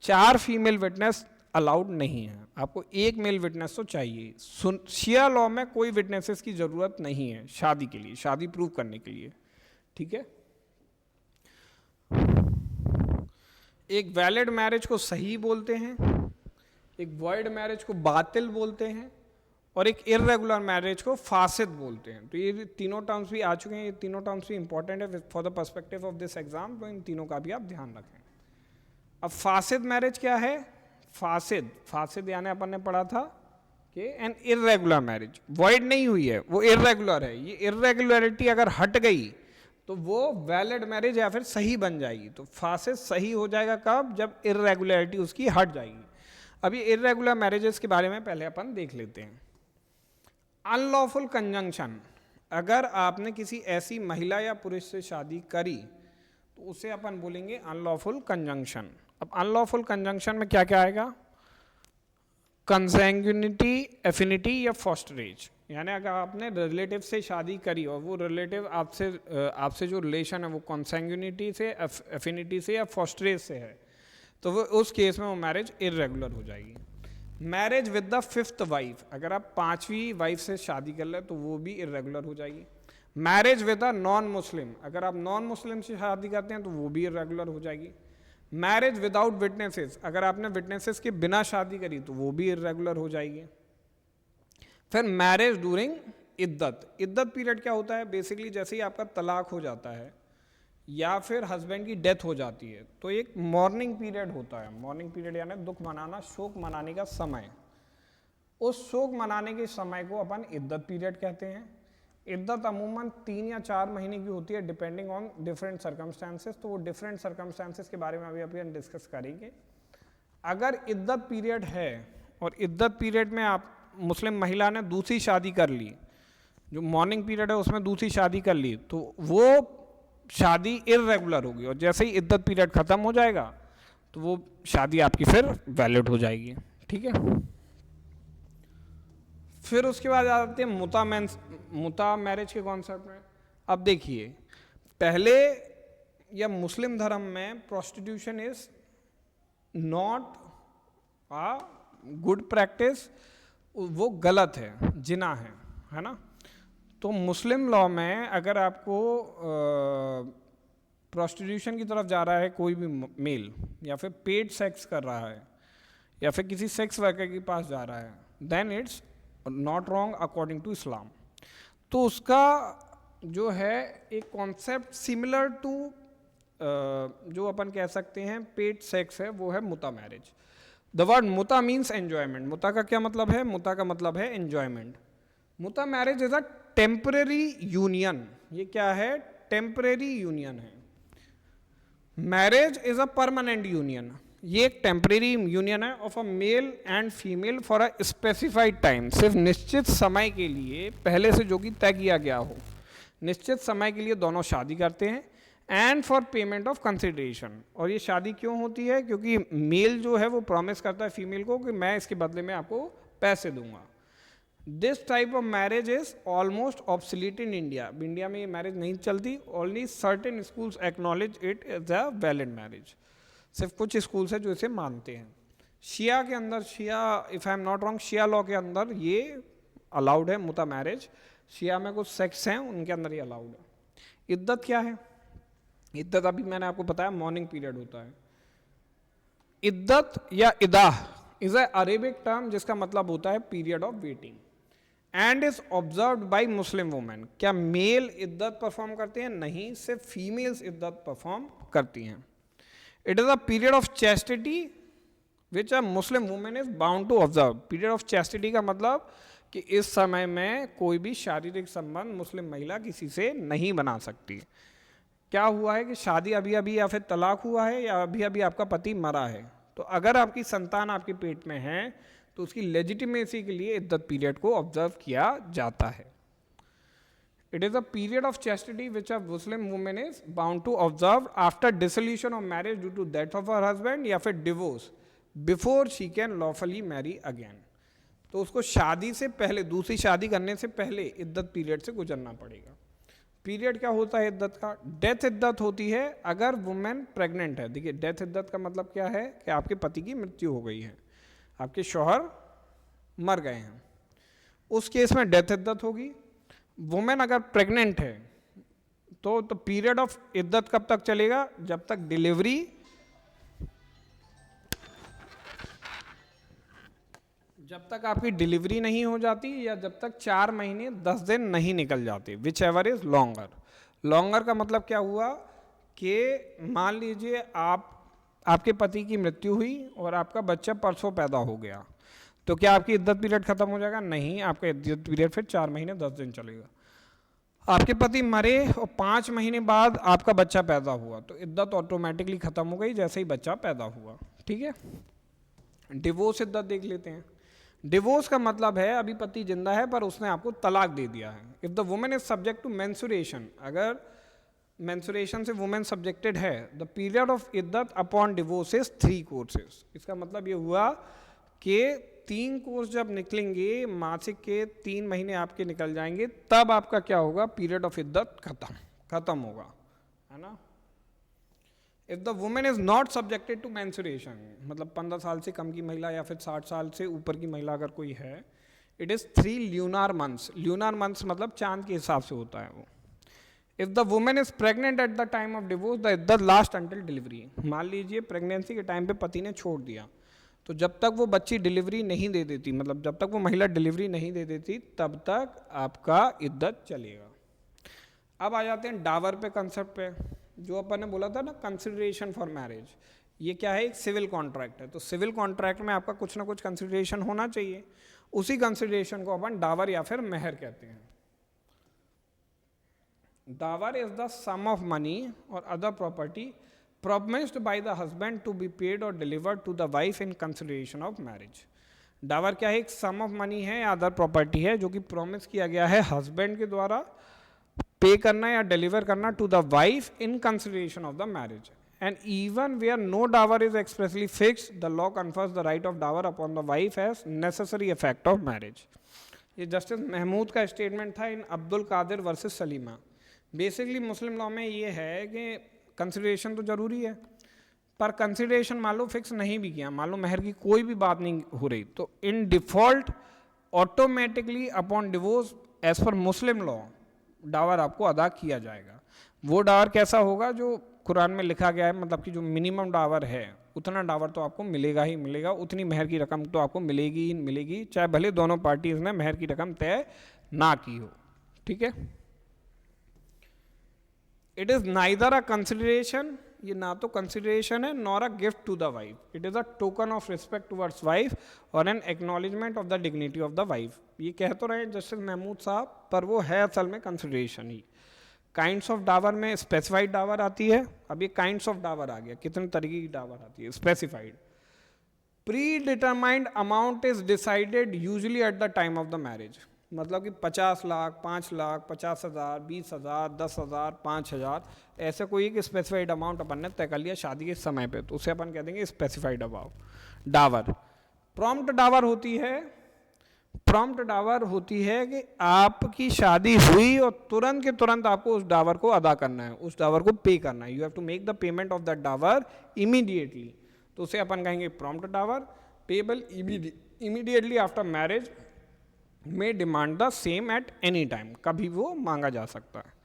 4 फीमेल विटनेस अलाउड नहीं है, आपको 1 मेल विटनेस तो चाहिए। शिया लॉ में कोई विटनेसेस की ज़रूरत नहीं है शादी के लिए, शादी प्रूव करने के लिए, ठीक है। एक वैलिड मैरिज को सही बोलते हैं, एक वॉइड मैरिज को बातिल बोलते हैं, और एक इर्रेगुलर मैरिज को फासिद बोलते हैं। तो ये तीनों टर्म्स भी आ चुके हैं, ये तीनों टर्म्स भी इंपॉर्टेंट है for the perspective of this exam, तो इन तीनों का भी आप ध्यान रखें। अब फासिद मैरिज क्या है? फासिद यानी अपन ने पढ़ा था कि एन इर्रेगुलर मैरिज, वॉइड नहीं हुई है, वो इर्रेगुलर है। ये इर्रेगुलरिटी अगर हट गई तो वो वैलिड मैरिज या फिर सही बन जाएगी। तो फासिद सही हो जाएगा कब? जब इर्रेगुलरिटी उसकी हट जाएगी। अभी इर्रेगुलर मैरिजेस के बारे में पहले अपन देख लेते हैं। अनलॉफुल कंजंक्शन, अगर आपने किसी ऐसी महिला या पुरुष से शादी करी तो उसे अपन बोलेंगे अनलॉफुल कंजंक्शन। अब अनलॉफुल कंजंक्शन में क्या क्या आएगा? कंसैंग्यूनिटी, एफिनिटी या फॉस्टरेज, यानी अगर आपने रिलेटिव से शादी करी और वो रिलेटिव आपसे जो रिलेशन है वो कंसैंग्यूनिटी से, एफिनिटी से या फॉस्टरेज से है, तो वो उस केस में वो मैरिज इर्रेगुलर हो जाएगी। Marriage with the fifth wife, अगर आप 5वीं वाइफ से शादी कर ले तो वो भी इर्रेगुलर हो जाएगी। Marriage with a non Muslim, अगर आप नॉन मुस्लिम से शादी करते हैं तो वो भी इर्रेगुलर हो जाएगी। मैरिज विदाउट विटनेसेस, अगर आपने विटनेसेस के बिना शादी करी तो वो भी इर्रेगुलर हो जाएगी। फिर मैरिज ड्यूरिंग इद्दत पीरियड क्या होता है? बेसिकली जैसे ही आपका तलाक हो जाता है या फिर हस्बैंड की डेथ हो जाती है तो एक मॉर्निंग पीरियड होता है। मॉर्निंग पीरियड यानी दुख मनाना, शोक मनाने का समय। उस शोक मनाने के समय को अपन इद्दत पीरियड कहते हैं। इद्दत अमूमन 3 या 4 महीने की होती है डिपेंडिंग ऑन डिफरेंट सर्कमस्टांसेस। तो वो डिफरेंट सर्कमस्टांसेस के बारे में अभी हम डिस्कस करेंगे। अगर इद्दत पीरियड है और इद्दत पीरियड में आप मुस्लिम महिला ने दूसरी शादी कर ली, जो मॉर्निंग पीरियड है उसमें दूसरी शादी कर ली, तो वो शादी इर्रेगुलर होगी और जैसे ही इद्दत पीरियड खत्म हो जाएगा तो वो शादी आपकी फिर वैलिड हो जाएगी। ठीक है। फिर उसके बाद आ जाते हैं मुता मैरिज के कॉन्सेप्ट में। अब देखिए, पहले या मुस्लिम धर्म में prostitution is not a good practice, वो गलत है, जिना है ना। तो मुस्लिम लॉ में अगर आपको प्रोस्टिट्यूशन की तरफ जा रहा है कोई भी मेल, या फिर पेड सेक्स कर रहा है, या फिर किसी सेक्स वर्कर के पास जा रहा है, then it's not wrong according to Islam. तो उसका जो है एक कॉन्सेप्ट सिमिलर टू जो अपन कह सकते हैं पेड सेक्स है, वो है मुता मैरिज। द वर्ड मुता मीन्स एन्जॉयमेंट। मुता का क्या मतलब है? मुता का मतलब है एन्जॉयमेंट। मुता marriage is a temporary union. ये क्या है? टेम्परेरी यूनियन है। Marriage is a permanent union. ये एक टेम्परेरी यूनियन है of a male and female for a specified time, सिर्फ निश्चित समय के लिए, पहले से जो कि तय किया गया हो, निश्चित समय के लिए दोनों शादी करते हैं, and for payment of consideration. और ये शादी क्यों होती है? क्योंकि मेल जो है वो प्रॉमिस करता है फीमेल को कि मैं इसके बदले में आपको पैसे दूंगा। This type of marriage is almost obsolete in India. India में ये मैरिज नहीं चलती। Only certain schools acknowledge it as a valid marriage. सिर्फ कुछ स्कूल्स है जो इसे मानते हैं। शिया के अंदर, शिया if I am not wrong, शिया लॉ के अंदर ये अलाउड है मुता मैरिज। शिया में कुछ सेक्ट्स हैं उनके अंदर ये अलाउड है। इद्दत क्या है? इद्दत अभी मैंने आपको बताया मॉर्निंग पीरियड होता है। इद्दत या इदाह इज अ अरेबिक टर्म जिसका मतलब होता है period of waiting, and is observed by Muslim women. क्या मेल इद्दत परफॉर्म करते हैं? नहीं, सिर्फ फीमेल्स इद्दत परफॉर्म करती हैं। It is a period of chastity which a Muslim women is bound to observe. Period of chastity का मतलब कि इस समय में कोई भी शारीरिक संबंध मुस्लिम महिला किसी से नहीं बना सकती। क्या हुआ है कि शादी अभी अभी या फिर तलाक हुआ है या अभी अभी आपका पति मरा है, तो अगर आपकी संतान आपके पेट में है तो उसकी लेजिटिमेसी के लिए इद्दत पीरियड को ऑब्जर्व किया जाता है। It is a period of chastity which a Muslim women is bound to observe after dissolution of marriage due to death of her husband या फिर divorce before she can lawfully marry again. तो उसको शादी से पहले, दूसरी शादी करने से पहले इद्दत पीरियड से गुजरना पड़ेगा। पीरियड क्या होता है इद्दत का? डेथ इद्दत होती है अगर वुमेन प्रेग्नेंट है। देखिए, डेथ इद्दत का मतलब क्या है कि आपके पति की मृत्यु हो गई है, आपके शौहर मर गए हैं, उस केस में डेथ इद्दत होगी। वुमेन अगर प्रेग्नेंट है तो पीरियड ऑफ इद्दत कब तक चलेगा? जब तक डिलीवरी जब तक आपकी डिलीवरी नहीं हो जाती या जब तक 4 महीने 10 दिन नहीं निकल जाते, which ever is longer. Longer का मतलब क्या हुआ कि मान लीजिए आपके पति की मृत्यु हुई और आपका बच्चा परसों पैदा हो गया, तो क्या आपकी इद्दत पीरियड खत्म हो जाएगा? नहीं, आपका इद्दत पीरियड फिर 4 महीने 10 दिन चलेगा। आपके पति मरे और 5 महीने बाद आपका बच्चा पैदा हुआ, तो इद्दत ऑटोमेटिकली खत्म हो गई जैसे ही बच्चा पैदा हुआ। ठीक है, डिवोर्स इद्दत देख लेते हैं। डिवोर्स का मतलब है अभी पति जिंदा है पर उसने आपको तलाक दे दिया है। If the women is subject to menstruation, अगर मेंसुरेशन से वुमेन सब्जेक्टेड है, द पीरियड ऑफ इद्दत अपॉन डिवोर्स इज 3 कोर्सेज। इसका मतलब ये हुआ कि 3 कोर्स जब निकलेंगे, मासिक के 3 महीने आपके निकल जाएंगे, तब आपका क्या होगा, पीरियड ऑफ इद्दत खत्म होगा, है ना। If the women is not subjected to menstruation, मतलब 15 साल से कम की महिला या फिर 60 साल से ऊपर की महिला अगर कोई है, it is 3 lunar months. Lunar months मतलब चांद के हिसाब से होता है वो। If the women is pregnant at the time of divorce, the इद्दत लास्ट अंटिल डिलीवरी। मान लीजिए प्रेगनेंसी के टाइम पे पति ने छोड़ दिया, तो जब तक वो बच्ची डिलीवरी नहीं दे देती, मतलब जब तक वो महिला डिलीवरी नहीं दे देती, तब तक आपका इद्दत चलेगा। अब आ जाते हैं डावर पे, कंसेप्ट पे। जो अपन ने बोला था ना, कंसिडरेशन फॉर मैरिज, ये क्या है, एक सिविल कॉन्ट्रैक्ट है। तो सिविल कॉन्ट्रैक्ट में आपका कुछ ना कुछ कंसिडरेशन होना चाहिए, उसी कंसिडरेशन को अपन डावर या फिर मेहर कहते हैं। Dower is the sum of money और other property promised by the husband to be paid or delivered to the wife in consideration of marriage। Dawar क्या है, एक सम ऑफ मनी है या अदर प्रॉपर्टी है जो कि प्रॉमिस किया गया है हस्बैंड के द्वारा पे करना या डिलीवर करना to the wife in consideration of the marriage. And even where no dower is expressly fixed, the law confers the right of dower upon the wife as necessary effect of marriage. ये justice Mahmood का statement था in Abdul Qadir versus Salima. Basically Muslim law में ये है कि consideration तो जरूरी है, पर कंसिडरेशन मान लो फिक्स नहीं भी किया, मान लो मेहर की कोई भी बात नहीं हो रही, तो in default automatically upon divorce as per Muslim law Dawar आपको अदा किया जाएगा। वो डावर कैसा होगा जो कुरान में लिखा गया है, मतलब कि जो मिनिमम डावर है उतना डावर तो आपको मिलेगा ही मिलेगा, उतनी मेहर की रकम तो आपको मिलेगी ही मिलेगी, चाहे भले दोनों पार्टीज ने मेहर की रकम तय ना की हो। ठीक है, it is neither a consideration, ये ना तो कंसिडरेशन है nor a gift to the wife, it is a token of respect towards wife और an acknowledgement of the dignity of the wife. ये कह तो रहे हैं जस्टिस महमूद साहब, पर वो है असल में consideration he. Kinds of Dawar में स्पेसिफाइड डावर आती है, अब ये काइंड्स ऑफ डावर आ गया, कितने तरीके की डावर आती है। Specified, pre determined amount is decided usually eight the time of the marriage, मतलब कि 50 लाख, 5 लाख, 50,000, 20,000, 10,000, 5,000, ऐसे कोई एक स्पेसिफाइड अमाउंट अपन ने तय कर लिया शादी के समय पे, तो उसे अपन कह देंगे specified amount Dawar. Prompt Dawar होती है, प्रॉम्प्ट डावर होती है कि आपकी शादी हुई और तुरंत के तुरंत आपको उस डावर को अदा करना है, उस डावर को पे करना है, you have to make the payment of that dower immediately, तो उसे अपन कहेंगे prompt dower. Payable immediately after marriage में demand the same at any time, कभी वो मांगा जा सकता है।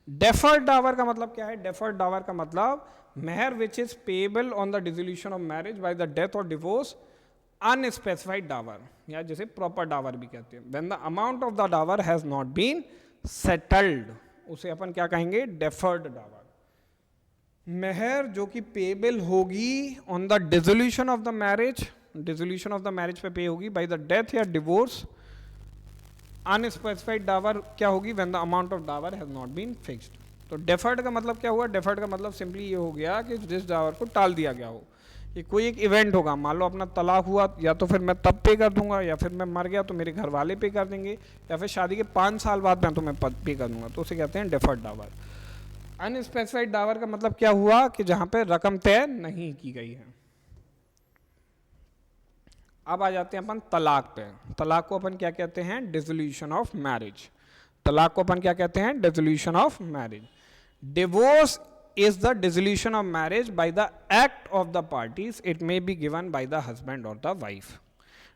डेफर्ड डावर का मतलब क्या है? डेफर्ड डावर का मतलब मेहर which is payable on the dissolution of marriage by the death और डिवोर्स, अनस्पेसिफाइड डावर, या जिसे प्रॉपर डावर भी कहते हैं। When the amount of the dower has not been settled, उसे अपन क्या कहेंगे? डेफर्ड डावर। मेहर जो कि पेएबल होगी on the dissolution of the marriage, dissolution of the marriage पे पे होगी, बाय द डेथ या डिवोर्स। अनस्पेसिफाइड डावर क्या होगी? When the amount of dower has not been fixed. तो डेफर्ड का मतलब क्या हुआ? डेफर्ड का मतलब सिंपली ये हो गया कि जिस डावर को टाल दिया गया हो, ये कोई एक इवेंट होगा, मान लो अपना तलाक हुआ, या तो फिर मैं तब पे कर दूंगा, या फिर मैं मर गया तो मेरे घर वाले पे कर देंगे, या फिर शादी के 5 साल बाद मैं तुम्हें पे कर दूंगा, तो उसे कहते हैं डेफर्ड डावर। अनस्पेसिफाइड डावर का मतलब क्या हुआ कि जहां पे रकम तय नहीं की गई है। अब आ जाते हैं अपन तलाक पे। तलाक को अपन क्या कहते हैं? Dissolution of marriage. तलाक को अपन क्या कहते हैं? Dissolution of marriage. Divorce is the dissolution of marriage by the act of the parties. It may be given by the husband or the wife.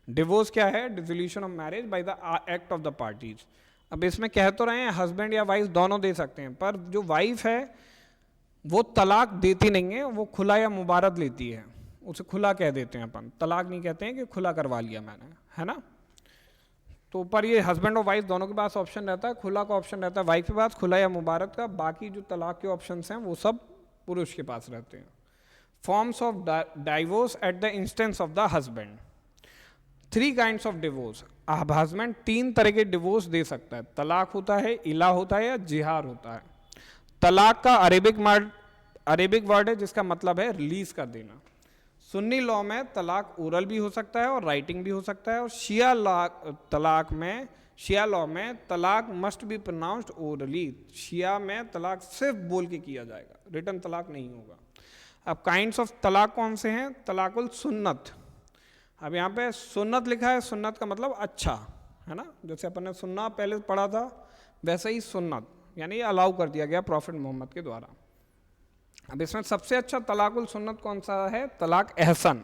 Divorce क्या है? Dissolution of marriage by the act of the parties. अब इसमें कह तो रहे हैं husband या wife दोनों दे सकते हैं, पर जो वाइफ है वो तलाक देती नहीं है, वो खुला या मुबारत लेती है, उसे खुला कह देते हैं अपन, तलाक नहीं कहते हैं कि खुला करवा लिया मैंने, है ना। तो पर ये हस्बैंड और वाइफ दोनों के पास ऑप्शन रहता है, खुला का ऑप्शन रहता है वाइफ के पास, खुला या मुबारक का। बाकी जो तलाक के ऑप्शंस हैं वो सब पुरुष के पास रहते हैं। Forms of divorce at the instance of the husband. 3 kinds of divorce. अब हस्बैंड 3 तरह के डिवोर्स दे सकता है। तलाक होता है, इला होता है या जिहार होता है। तलाक का अरेबिक वर्ड है जिसका मतलब है रिलीज कर देना। सुन्नी लॉ में तलाक ओरल भी हो सकता है और राइटिंग भी हो सकता है, और शिया लॉ में तलाक मस्ट बी प्रोनाउंस्ड ओरली। शिया में तलाक सिर्फ बोल के किया जाएगा, रिटन तलाक नहीं होगा। अब काइंड्स ऑफ तलाक कौन से हैं? तलाकुल सुन्नत। अब यहाँ पे सुन्नत लिखा है, सुन्नत का मतलब अच्छा, है ना। जैसे अपन ने सुन्ना पहले पढ़ा था, वैसे ही सुन्नत यानी अलाउ कर दिया गया प्रॉफिट मोहम्मद के द्वारा। अब इसमें सबसे अच्छा तलाकुल सुन्नत कौन सा है? तलाक एहसन।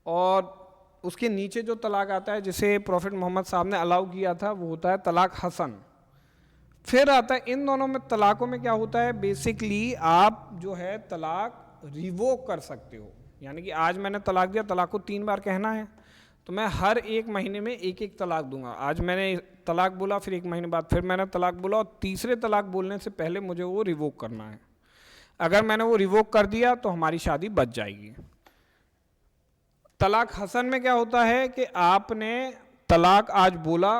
और उसके नीचे जो तलाक आता है जिसे प्रॉफिट मोहम्मद साहब ने अलाउ किया था वो होता है तलाक हसन। फिर आता है इन दोनों में तलाकों में क्या होता है, बेसिकली आप जो है तलाक रिवोक कर सकते हो। यानी कि आज मैंने तलाक दिया, तलाक को 3 बार कहना है, तो मैं हर 1 महीने में एक तलाक दूंगा। आज मैंने तलाक बोला, फिर 1 महीने बाद फिर मैंने तलाक बोला, और तीसरे तलाक बोलने से पहले मुझे वो रिवोक करना है। अगर मैंने वो रिवोक कर दिया तो हमारी शादी बच जाएगी। तलाक हसन में क्या होता है कि आपने तलाक आज बोला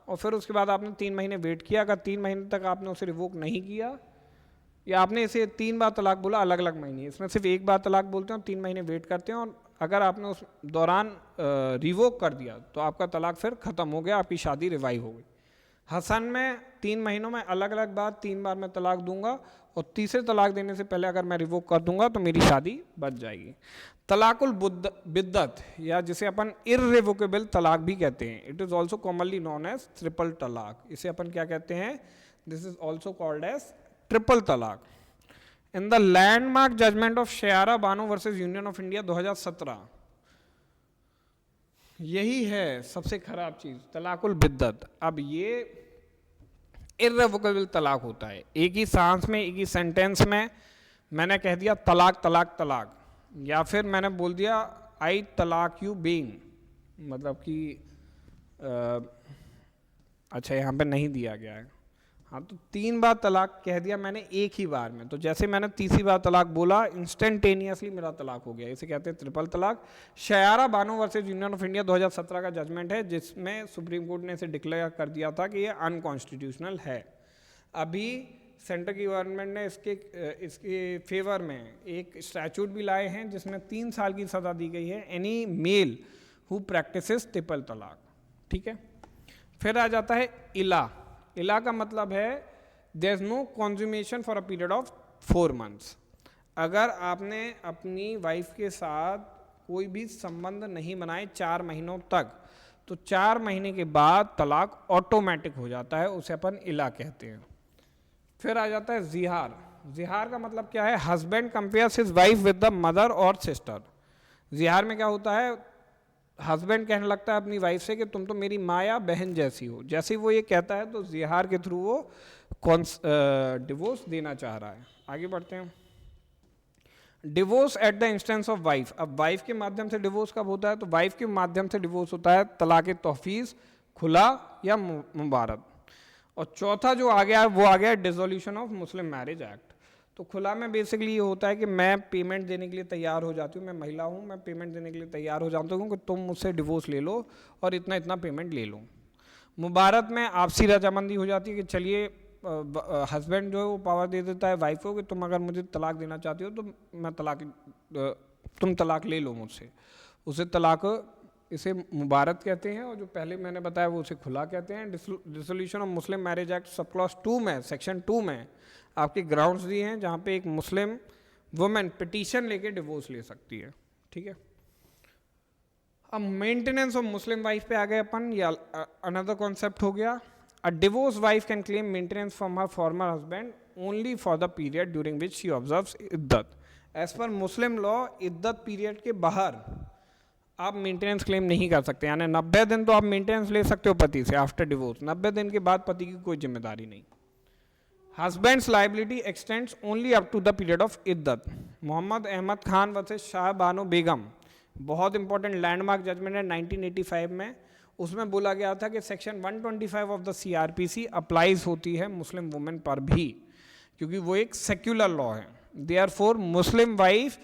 और फिर उसके बाद आपने 3 महीने वेट किया। अगर 3 महीने तक आपने उसे रिवोक नहीं किया, या आपने इसे 3 बार तलाक बोला अलग अलग महीने, इसमें सिर्फ 1 बार तलाक बोलते हैं और 3 महीने वेट करते हैं, और अगर आपने उस दौरान रिवोक कर दिया तो आपका तलाक फिर ख़त्म हो गया, आपकी शादी रिवाइव हो गई। हसन में 3 महीनों में अलग अलग बार 3 बार मैं तलाक दूंगा, और तीसरे तलाक देने से पहले अगर मैं रिवोक कर दूंगा तो मेरी शादी बच जाएगी। तलाकुल बिद्दत, या जिसे अपन इर्रिवोकेबल तलाक भी कहते हैं, it is also commonly known as triple तलाक। इसे अपन क्या कहते हैं? This is also called as triple तलाक। In the landmark judgement of Shayara Bano versus union of India 2017, यही है सबसे खराब चीज, तलाकुल बिद्दत। अब ये इर्रेवोकेबल तलाक होता है, एक ही सांस में, एक ही सेंटेंस में मैंने कह दिया तलाक तलाक तलाक, या फिर मैंने बोल दिया आई तलाक यू बीइंग, मतलब कि अच्छा यहाँ पे नहीं दिया गया है, हाँ, तो 3 बार तलाक कह दिया मैंने एक ही बार में, तो जैसे मैंने तीसरी बार तलाक बोला इंस्टेंटेनियसली मेरा तलाक हो गया, इसे कहते हैं ट्रिपल तलाक। Shayara Bano versus union of India 2017 का जजमेंट है, जिसमें सुप्रीम कोर्ट ने इसे डिक्लेयर कर दिया था कि ये अनकॉन्स्टिट्यूशनल है। अभी सेंटर की गवर्नमेंट ने इसके फेवर में एक स्टैचूट भी लाए हैं जिसमें 3 साल की सज़ा दी गई है any mail who practices triple तलाक, ठीक है। फिर आ जाता है इला। इला का मतलब है there is no consummation for a period of 4 months. अगर आपने अपनी वाइफ के साथ कोई भी संबंध नहीं बनाए 4 महीनों तक, तो 4 महीने के बाद तलाक ऑटोमेटिक हो जाता है, उसे अपन इला कहते हैं। फिर आ जाता है जिहार। जिहार का मतलब क्या है? Husband compares his wife with the mother और सिस्टर। जिहार में क्या होता है? हस्बैंड कहने लगता है अपनी वाइफ से कि तुम तो मेरी माँ या बहन जैसी हो। जैसे ही वो ये कहता है तो जिहार के थ्रू वो डिवोर्स देना चाह रहा है। आगे बढ़ते हैं। Divorce at the instance of wife. अब वाइफ के माध्यम से डिवोर्स कब होता है? तो वाइफ के माध्यम से डिवोर्स होता है तलाक तौफीज, खुला या मुबारक। और चौथा जो आ गया है वो आ गया है dissolution of Muslim marriage act. तो खुला में बेसिकली ये होता है कि मैं पेमेंट देने के लिए तैयार हो जाती हूँ, मैं महिला हूँ, मैं पेमेंट देने के लिए तैयार हो जाता हूँ कि तुम मुझसे डिवोर्स ले लो और इतना इतना पेमेंट ले लो। मुबारक में आपसी रजामंदी हो जाती है कि चलिए हस्बैंड जो है वो पावर दे देता है वाइफ को कि तुम अगर मुझे तलाक देना चाहती हो तो मैं तुम तलाक ले लो मुझसे। उसे तलाक, इसे मुबारक कहते हैं, और जो पहले मैंने बताया वो उसे खुला कहते हैं। Dissolution of Muslim marriage act sub clause 2 में, सेक्शन 2 में आपके ग्राउंड्स दिए हैं जहाँ पे एक मुस्लिम वुमेन पिटीशन लेके डिवोर्स ले सकती है, ठीक है। अब मेंटेनेंस ऑफ मुस्लिम वाइफ पे आ गए अपन, या अनदर कॉन्सेप्ट हो गया। A divorce wife can claim maintenance from her former husband only for the period during which she observes इद्दत। As per Muslim law इद्दत period के बाहर आप मेंटेनेंस क्लेम नहीं कर सकते, यानी 90 दिन तो आप मेंटेनेंस ले सकते हो पति से आफ्टर डिवोर्स, 90 दिन के बाद पति की कोई जिम्मेदारी नहीं। Husband's liability extends only up to the period of इद्दत। मोहम्मद अहमद खान वर्सेस शाह बानो बेगम बहुत इंपॉर्टेंट लैंडमार्क जजमेंट है 1985 में। उसमें बोला गया था कि section 125 of the CrPC applies होती है मुस्लिम वुमेन पर भी, क्योंकि वो एक सेक्युलर लॉ है। Therefore Muslim wife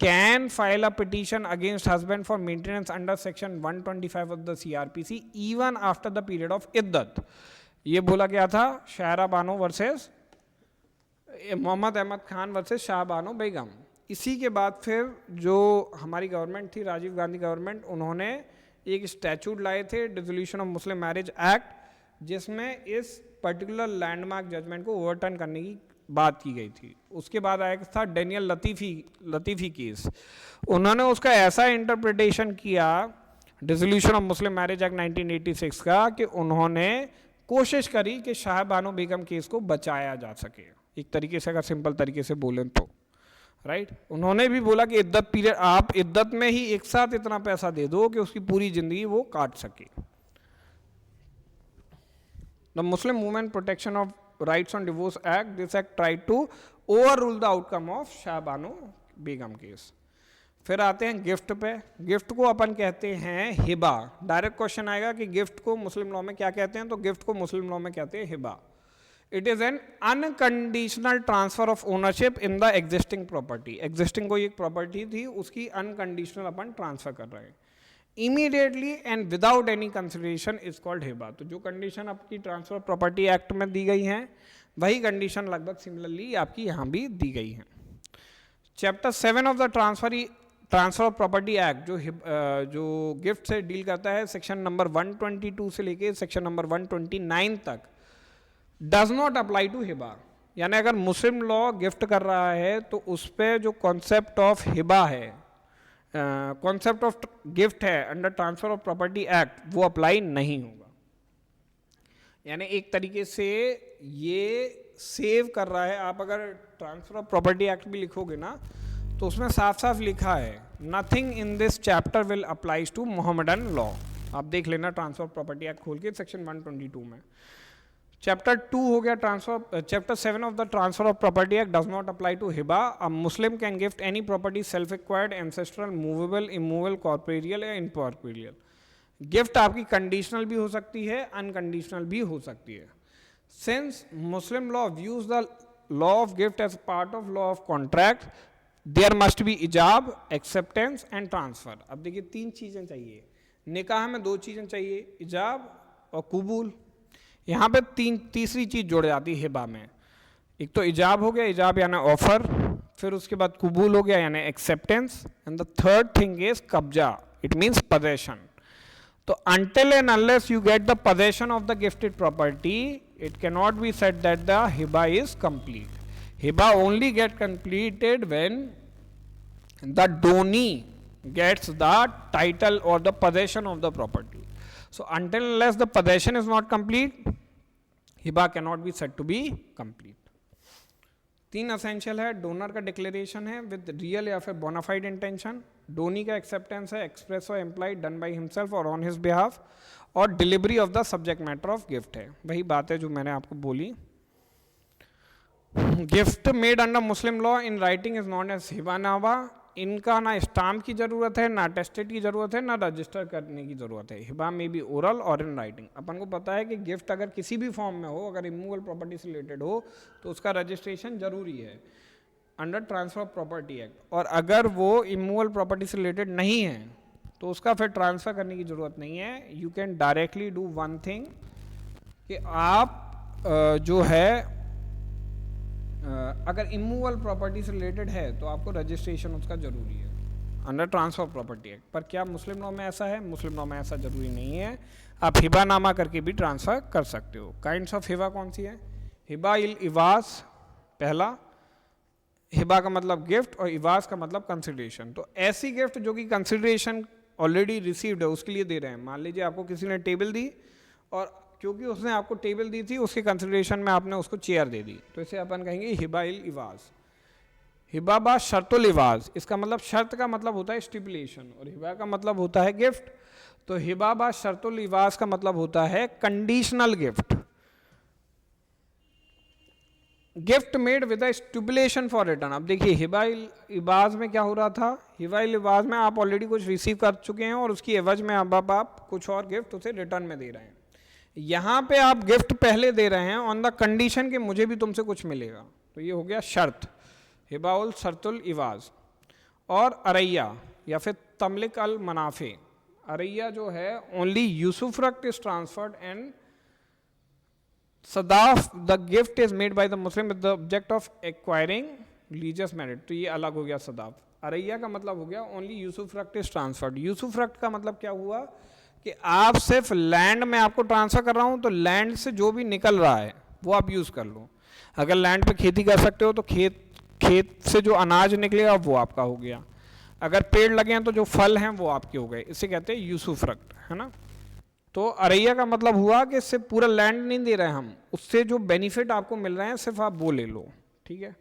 can file a petition against husband for maintenance under section 125 of the CrPC even after the period of इद्दत। ये बोला गया था शायरा बानो वर्सेस मोहम्मद अहमद खान वर्सेस शाह बानो बेगम। इसी के बाद फिर जो हमारी गवर्नमेंट थी, राजीव गांधी गवर्नमेंट, उन्होंने एक स्टैचूट लाए थे, dissolution of Muslim marriage act, जिसमें इस पर्टिकुलर लैंडमार्क जजमेंट को ओवरटर्न करने की बात की गई थी। उसके बाद आया था डेनियल लतीफ़ी केस। उन्होंने उसका ऐसा इंटरप्रिटेशन किया dissolution of Muslim marriage act 1986 का कि उन्होंने कोशिश करी कि शाह बानो बेगम केस को बचाया जा सके, एक तरीके से अगर सिंपल तरीके से बोलें तो, राइट। उन्होंने भी बोला कि इद्दत पीरियड, आप इद्दत में ही एक साथ इतना पैसा दे दो कि उसकी पूरी जिंदगी वो काट सके। The Muslim women protection of rights on divorce act, this act tried to overrule the outcome of Shah Bano Begum case. फिर आते हैं गिफ्ट पे। गिफ्ट को अपन कहते हैं हिबा। डायरेक्ट क्वेश्चन आएगा कि गिफ्ट को मुस्लिम लॉ में क्या कहते हैं, तो गिफ्ट को मुस्लिम लॉ में कहते हैं Hiba. It is an unconditional transfer of ownership in the existing property. Existing कोई एक प्रॉपर्टी थी, उसकी अनकंडीशनल अपन ट्रांसफर कर रहे हैं। Immediately and without any consideration is called Hiba. तो जो कंडीशन आपकी ट्रांसफर ऑफ प्रॉपर्टी एक्ट में दी गई हैं, वही कंडीशन लगभग सिमिलरली आपकी यहाँ भी दी गई हैं। Chapter 7 of the transfer of property act जो गिफ्ट से डील करता है, सेक्शन नंबर 122 से लेके सेक्शन नंबर 129 तक, डज नॉट अप्लाई टू हिबा। यानी अगर मुस्लिम लॉ गिफ्ट कर रहा है तो उस पर जो कॉन्सेप्ट ऑफ हिबा है, कॉन्सेप्ट ऑफ गिफ्ट है under transfer of property act, वो अप्लाई नहीं होगा। यानी एक तरीके से ये सेव कर रहा है। आप अगर ट्रांसफर ऑफ प्रॉपर्टी एक्ट भी लिखोगे ना, तो उसमें साफ साफ लिखा है nothing in this chapter will applies to Mohammedan law. आप देख लेना ट्रांसफर ऑफ प्रॉपर्टी एक्ट खोल के सेक्शन 122 में। चैप्टर 2 हो गया chapter 7 of the transfer of property act does not apply to हिबा। A Muslim can gift any property self acquired, ancestral, movable, immovable, corporeal या इनकॉर्पोरियल। गिफ्ट आपकी conditional भी हो सकती है, अनकंडीशनल भी हो सकती है। Since Muslim law views the law of gift as part of law of contract, there must be इजाब, एक्सेप्टेंस एंड ट्रांसफर। अब देखिए 3 चीज़ें चाहिए, निकाह में 2 चीज़ें चाहिए, इजाब और कबूल। यहाँ पे तीसरी चीज़ जुड़ जाती है हिबा में। एक तो इजाब हो गया, इजाब यानी ऑफर, फिर उसके बाद कबूल हो गया यानी acceptance, and the third thing is कब्जा, इट मीन्स पोजेशन। तो until and unless you get the possession of the gifted property, it cannot be said that the hiba is complete. Hiba only get completed when the donee gets the title or the possession of the property. So until and unless the possession is not complete, hiba cannot be said to be complete. 3 essential है, donor का declaration है with real या फिर bonafide intention, donee का acceptance है express और implied done by himself और on his behalf, और delivery of the subject matter of gift है। वही बात है जो मैंने आपको बोली। Gift made under Muslim law in writing is known as हिबानावा। इनका ना स्टाम्प की ज़रूरत है, ना अटेस्टेड की ज़रूरत है, ना रजिस्टर करने की ज़रूरत है। हिबा में भी ओरल और इन राइटिंग। अपन को पता है कि गिफ्ट अगर किसी भी फॉर्म में हो, अगर इमूवेबल प्रॉपर्टी से रिलेटेड हो, तो उसका रजिस्ट्रेशन जरूरी है under transfer of property act. और अगर वो इमूवेबल प्रॉपर्टी से रिलेटेड नहीं है तो उसका फिर ट्रांसफ़र करने की ज़रूरत नहीं है। You can directly do one thing कि आप जो है अगर इमूवेबल प्रॉपर्टी से रिलेटेड है तो आपको रजिस्ट्रेशन उसका ज़रूरी है under transfer of property act. पर क्या मुस्लिम लॉ में ऐसा है? मुस्लिम लॉ में ऐसा ज़रूरी नहीं है। आप हिबानामा करके भी ट्रांसफ़र कर सकते हो। काइंड्स ऑफ हिबा कौन सी है? हिबा इल इवास, पहला। हिबा का मतलब गिफ्ट और इवास का मतलब कंसिडरेशन। तो ऐसी गिफ्ट जो कि कंसिडरेशन ऑलरेडी रिसीव्ड है उसके लिए दे रहे हैं। मान लीजिए आपको किसी ने टेबल दी और क्योंकि उसने आपको टेबल दी थी उसके कंसिडरेशन में आपने उसको चेयर दे दी, तो इसे अपन कहेंगे हिबा इल इवाज। हिबा बा शर्तुल इवाज, इसका मतलब शर्त का मतलब होता है स्टिपुलेशन और हिबा का मतलब होता है गिफ्ट। तो हिबा बा शर्तुल इवाज का मतलब होता है conditional gift. Gift made with a stipulation for return. अब देखिए हिबा इबाज में क्या हो रहा था, हिबा इबाज में आप ऑलरेडी कुछ रिसीव कर चुके हैं और उसकी एवज में अब आप कुछ और गिफ्ट उसे रिटर्न में दे रहे हैं। यहाँ पे आप गिफ्ट पहले दे रहे हैं ऑन द कंडीशन कि मुझे भी तुमसे कुछ मिलेगा, तो ये हो गया शर्त, हिबाउल शर्तुल इवाज। और अरैया या फिर तमलिक अल मनाफे, अरैया जो है only usufruct is transferred and सदाफ the gift is made by the Muslim with the object of acquiring religious merit, तो ये अलग हो गया सदाफ। अरैया का मतलब हो गया only usufruct is transferred. Yusuf रक्त का मतलब क्या हुआ कि आप सिर्फ लैंड में आपको ट्रांसफर कर रहा हूं, तो लैंड से जो भी निकल रहा है वो आप यूज कर लो। अगर लैंड पे खेती कर सकते हो तो खेत से जो अनाज निकलेगा वो आपका हो गया। अगर पेड़ लगे हैं तो जो फल हैं वो आपके हो गए, इसे कहते हैं यूसुफ रक्त, है ना। तो अरैया का मतलब हुआ कि सिर्फ पूरा लैंड नहीं दे रहे हैं हम, उससे जो बेनिफिट आपको मिल रहे हैं सिर्फ आप वो ले लो, ठीक है।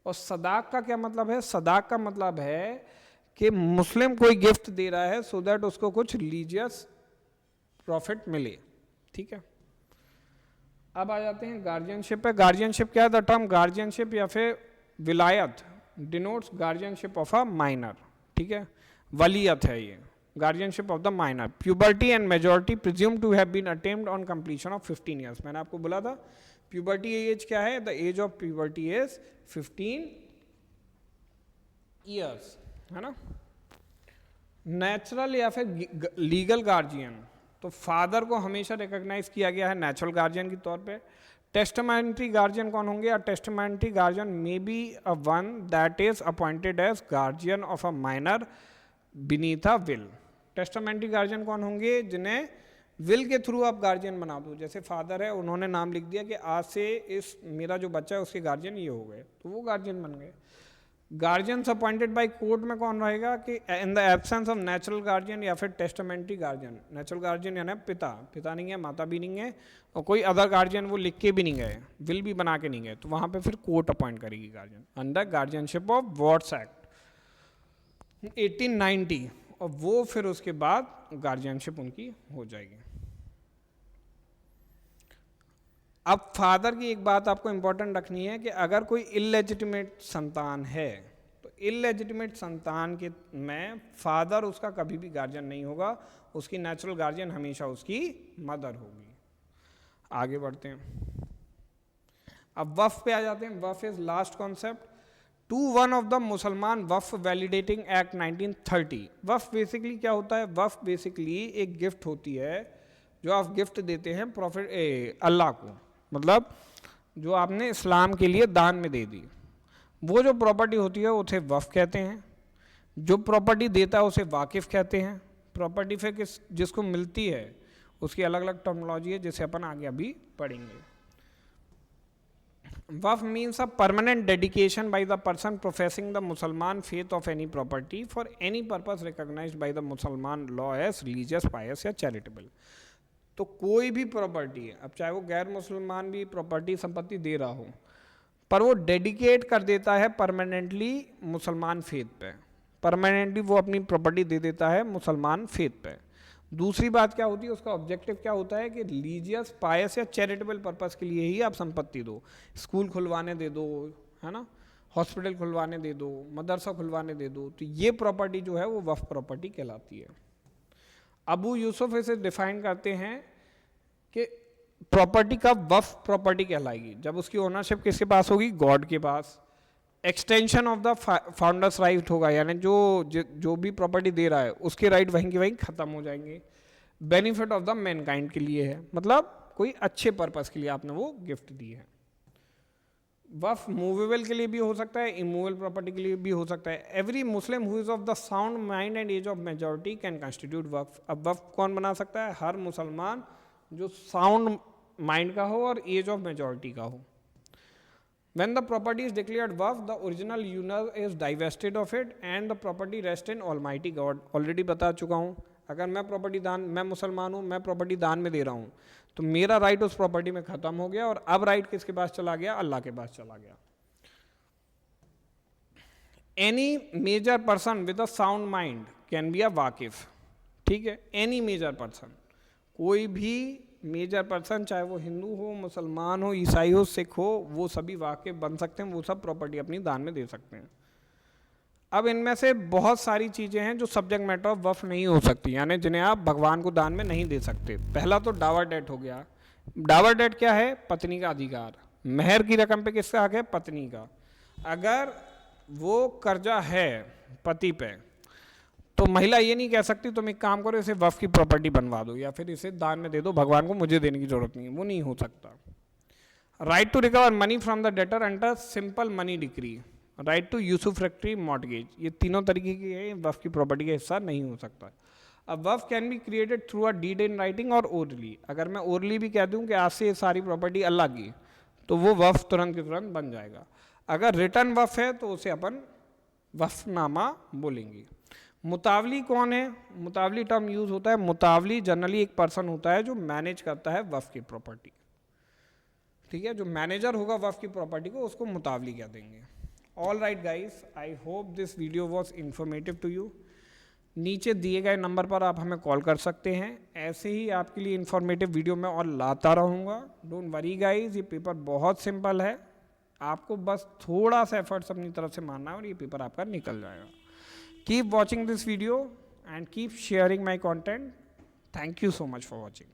और सदाक का क्या मतलब है, सदाक का मतलब है कि मुस्लिम कोई गिफ्ट दे रहा है सो दैट उसको कुछ रिलीजियस प्रॉफिट मिले, ठीक है। अब आ जाते हैं गार्जियनशिप पे। गार्जियनशिप क्या है, द टर्म गार्जियनशिप या फिर विलायत denotes guardianship of a minor, ठीक है। वलीयत है ये, guardianship of the minor. Puberty and majority presumed to have been attained on completion of 15 years. मैंने आपको बोला था प्यूबर्टी एज क्या है, the age of puberty is 15 years, है ना। नेचुरल या फिर लीगल गार्जियन, तो फादर को हमेशा रिकॉग्नाइज किया गया है नेचुरल गार्जियन के तौर पे। टेस्टामेंट्री गार्जियन कौन होंगे, a testamentary guardian may be a one that is appointed as guardian of a minor beneath a will. Testamentary guardian कौन होंगे, जिन्हें विल के थ्रू आप गार्जियन बना दो। जैसे फादर है, उन्होंने नाम लिख दिया कि आज से इस मेरा जो बच्चा है उसके गार्जियन ये हो गए, तो वो गार्जियन बन गए। गार्जियंस अपॉइंटेड बाय कोर्ट में कौन रहेगा कि इन the absence of natural guardian या फिर टेस्टामेंट्री गार्जियन। नेचुरल गार्जियन यानी पिता नहीं है, माता भी नहीं है, और कोई अदर गार्जियन वो लिख के भी नहीं गए, विल भी बना के नहीं गए, तो वहाँ पे फिर कोर्ट अपॉइंट करेगी guardian under guardianship of what's act 1890, और वो फिर उसके बाद गार्जियनशिप उनकी हो जाएगी। अब फादर की एक बात आपको इंपॉर्टेंट रखनी है कि अगर कोई इलेजिटिमेट संतान है तो इलेजिटिमेट संतान के में फादर उसका कभी भी गार्जियन नहीं होगा, उसकी नेचुरल गार्जियन हमेशा उसकी मदर होगी। आगे बढ़ते हैं, अब वफ पे आ जाते हैं। वफ is last concept to one of the मुसलमान वफ वैलिडेटिंग एक्ट 1930। वफ बेसिकली क्या होता है, वफ बेसिकली एक गिफ्ट होती है जो आप गिफ्ट देते हैं प्रॉफिट अल्लाह को, मतलब जो आपने इस्लाम के लिए दान में दे दी, वो जो प्रॉपर्टी होती है उसे वफ़ कहते हैं। जो प्रॉपर्टी देता है उसे वाकिफ़ कहते हैं। प्रॉपर्टी फिर जिसको मिलती है उसकी अलग अलग टर्मिनोलॉजी है जिसे अपन आगे अभी पढ़ेंगे। वफ़ means a permanent dedication by the person professing the मुसलमान faith of any property for any purpose recognized by the मुसलमान लॉ एज रिलीजियस, पायस या चैरिटेबल। तो कोई भी प्रॉपर्टी है, अब चाहे वो गैर मुसलमान भी प्रॉपर्टी संपत्ति दे रहा हो, पर वो डेडिकेट कर देता है परमानेंटली मुसलमान फेथ पे, परमानेंटली वो अपनी प्रॉपर्टी दे देता है मुसलमान फेथ पे। दूसरी बात क्या होती है, उसका ऑब्जेक्टिव क्या होता है कि रिलीजियस, पायस या चैरिटेबल पर्पस के लिए ही आप संपत्ति दो। स्कूल खुलवाने दे दो, है ना, हॉस्पिटल खुलवाने दे दो, मदरसा खुलवाने दे दो, तो ये प्रॉपर्टी जो है वो वफ़ प्रॉपर्टी कहलाती है। अबू यूसुफ इसे डिफाइन करते हैं कि प्रॉपर्टी का वफ़ प्रॉपर्टी कहलाएगी जब उसकी ओनरशिप किसके पास होगी, गॉड के पास। Extension of the founder's right होगा, यानी जो भी प्रॉपर्टी दे रहा है उसके राइट वहीं के वहीं ख़त्म हो जाएंगे। बेनिफिट ऑफ द मैनकाइंड के लिए है, मतलब कोई अच्छे पर्पस के लिए आपने वो गिफ्ट दी है। वफ़ मूवेबल के लिए भी हो सकता है, इमूवेबल प्रॉपर्टी के लिए भी हो सकता है। Every Muslim who is of the sound mind and age of majority can constitute वफ़। अब वफ़ कौन बना सकता है, हर मुसलमान जो साउंड माइंड का हो और एज ऑफ मेजॉरिटी का हो। When the property is declared वफ़, the original owner is divested of it and the property rests in Almighty God। Already बता चुका हूँ, अगर मैं प्रॉपर्टी दान, मैं मुसलमान हूँ, मैं प्रॉपर्टी दान में दे रहा हूँ, तो मेरा राइट उस प्रॉपर्टी में ख़त्म हो गया, और अब राइट किसके पास चला गया, अल्लाह के पास चला गया। Any major person with a sound mind can be a वाकिफ, ठीक है। एनी मेजर पर्सन, कोई भी मेजर पर्सन, चाहे वो हिंदू हो, मुसलमान हो, ईसाई हो, सिख हो, वो सभी वाकिफ बन सकते हैं, वो सब प्रॉपर्टी अपनी दान में दे सकते हैं। अब इनमें से बहुत सारी चीज़ें हैं जो सब्जेक्ट मैटर ऑफ वक्फ नहीं हो सकती, यानी जिन्हें आप भगवान को दान में नहीं दे सकते। पहला तो डावर डेट हो गया। डावर डेट क्या है? पत्नी का अधिकार। मेहर की रकम पे किसका हक है? पत्नी का। अगर वो कर्जा है पति पे, तो महिला ये नहीं कह सकती तुम एक काम करो इसे वक्फ की प्रॉपर्टी बनवा दो या फिर इसे दान में दे दो, भगवान को मुझे देने की जरूरत नहीं है, वो नहीं हो सकता। Right to recover money from the debtor under simple money decree, right to usufructuary mortgage, ये तीनों तरीके की है, वक्फ की प्रॉपर्टी का हिस्सा नहीं हो सकता। अब वक्फ can be created through a deed in writing और ओरली। अगर मैं ओरली भी कह दूं कि आज से ये सारी प्रॉपर्टी अल्लाह की, तो वो वक्फ तुरंत के तुरंत बन जाएगा। अगर रिटर्न वक्फ है तो उसे अपन वक्फनामा बोलेंगे। मुतावली कौन है? मुतावली टर्म यूज होता है। मुतावली जनरली एक पर्सन होता है जो मैनेज करता है वक्फ की प्रॉपर्टी, ठीक है, जो मैनेजर होगा वक्फ की प्रॉपर्टी को, उसको मुतावली कह देंगे। All right guys, I hope this video was informative to you. नीचे दिए गए नंबर पर आप हमें कॉल कर सकते हैं। ऐसे ही आपके लिए इंफॉर्मेटिव वीडियो मैं और लाता रहूँगा। डोंट वरी गाइज, ये पेपर बहुत सिंपल है, आपको बस थोड़ा सा एफर्ट्स अपनी तरफ से मारना है और ये पेपर आपका निकल जाएगा। Keep watching this video and keep sharing my content. Thank you so much for watching.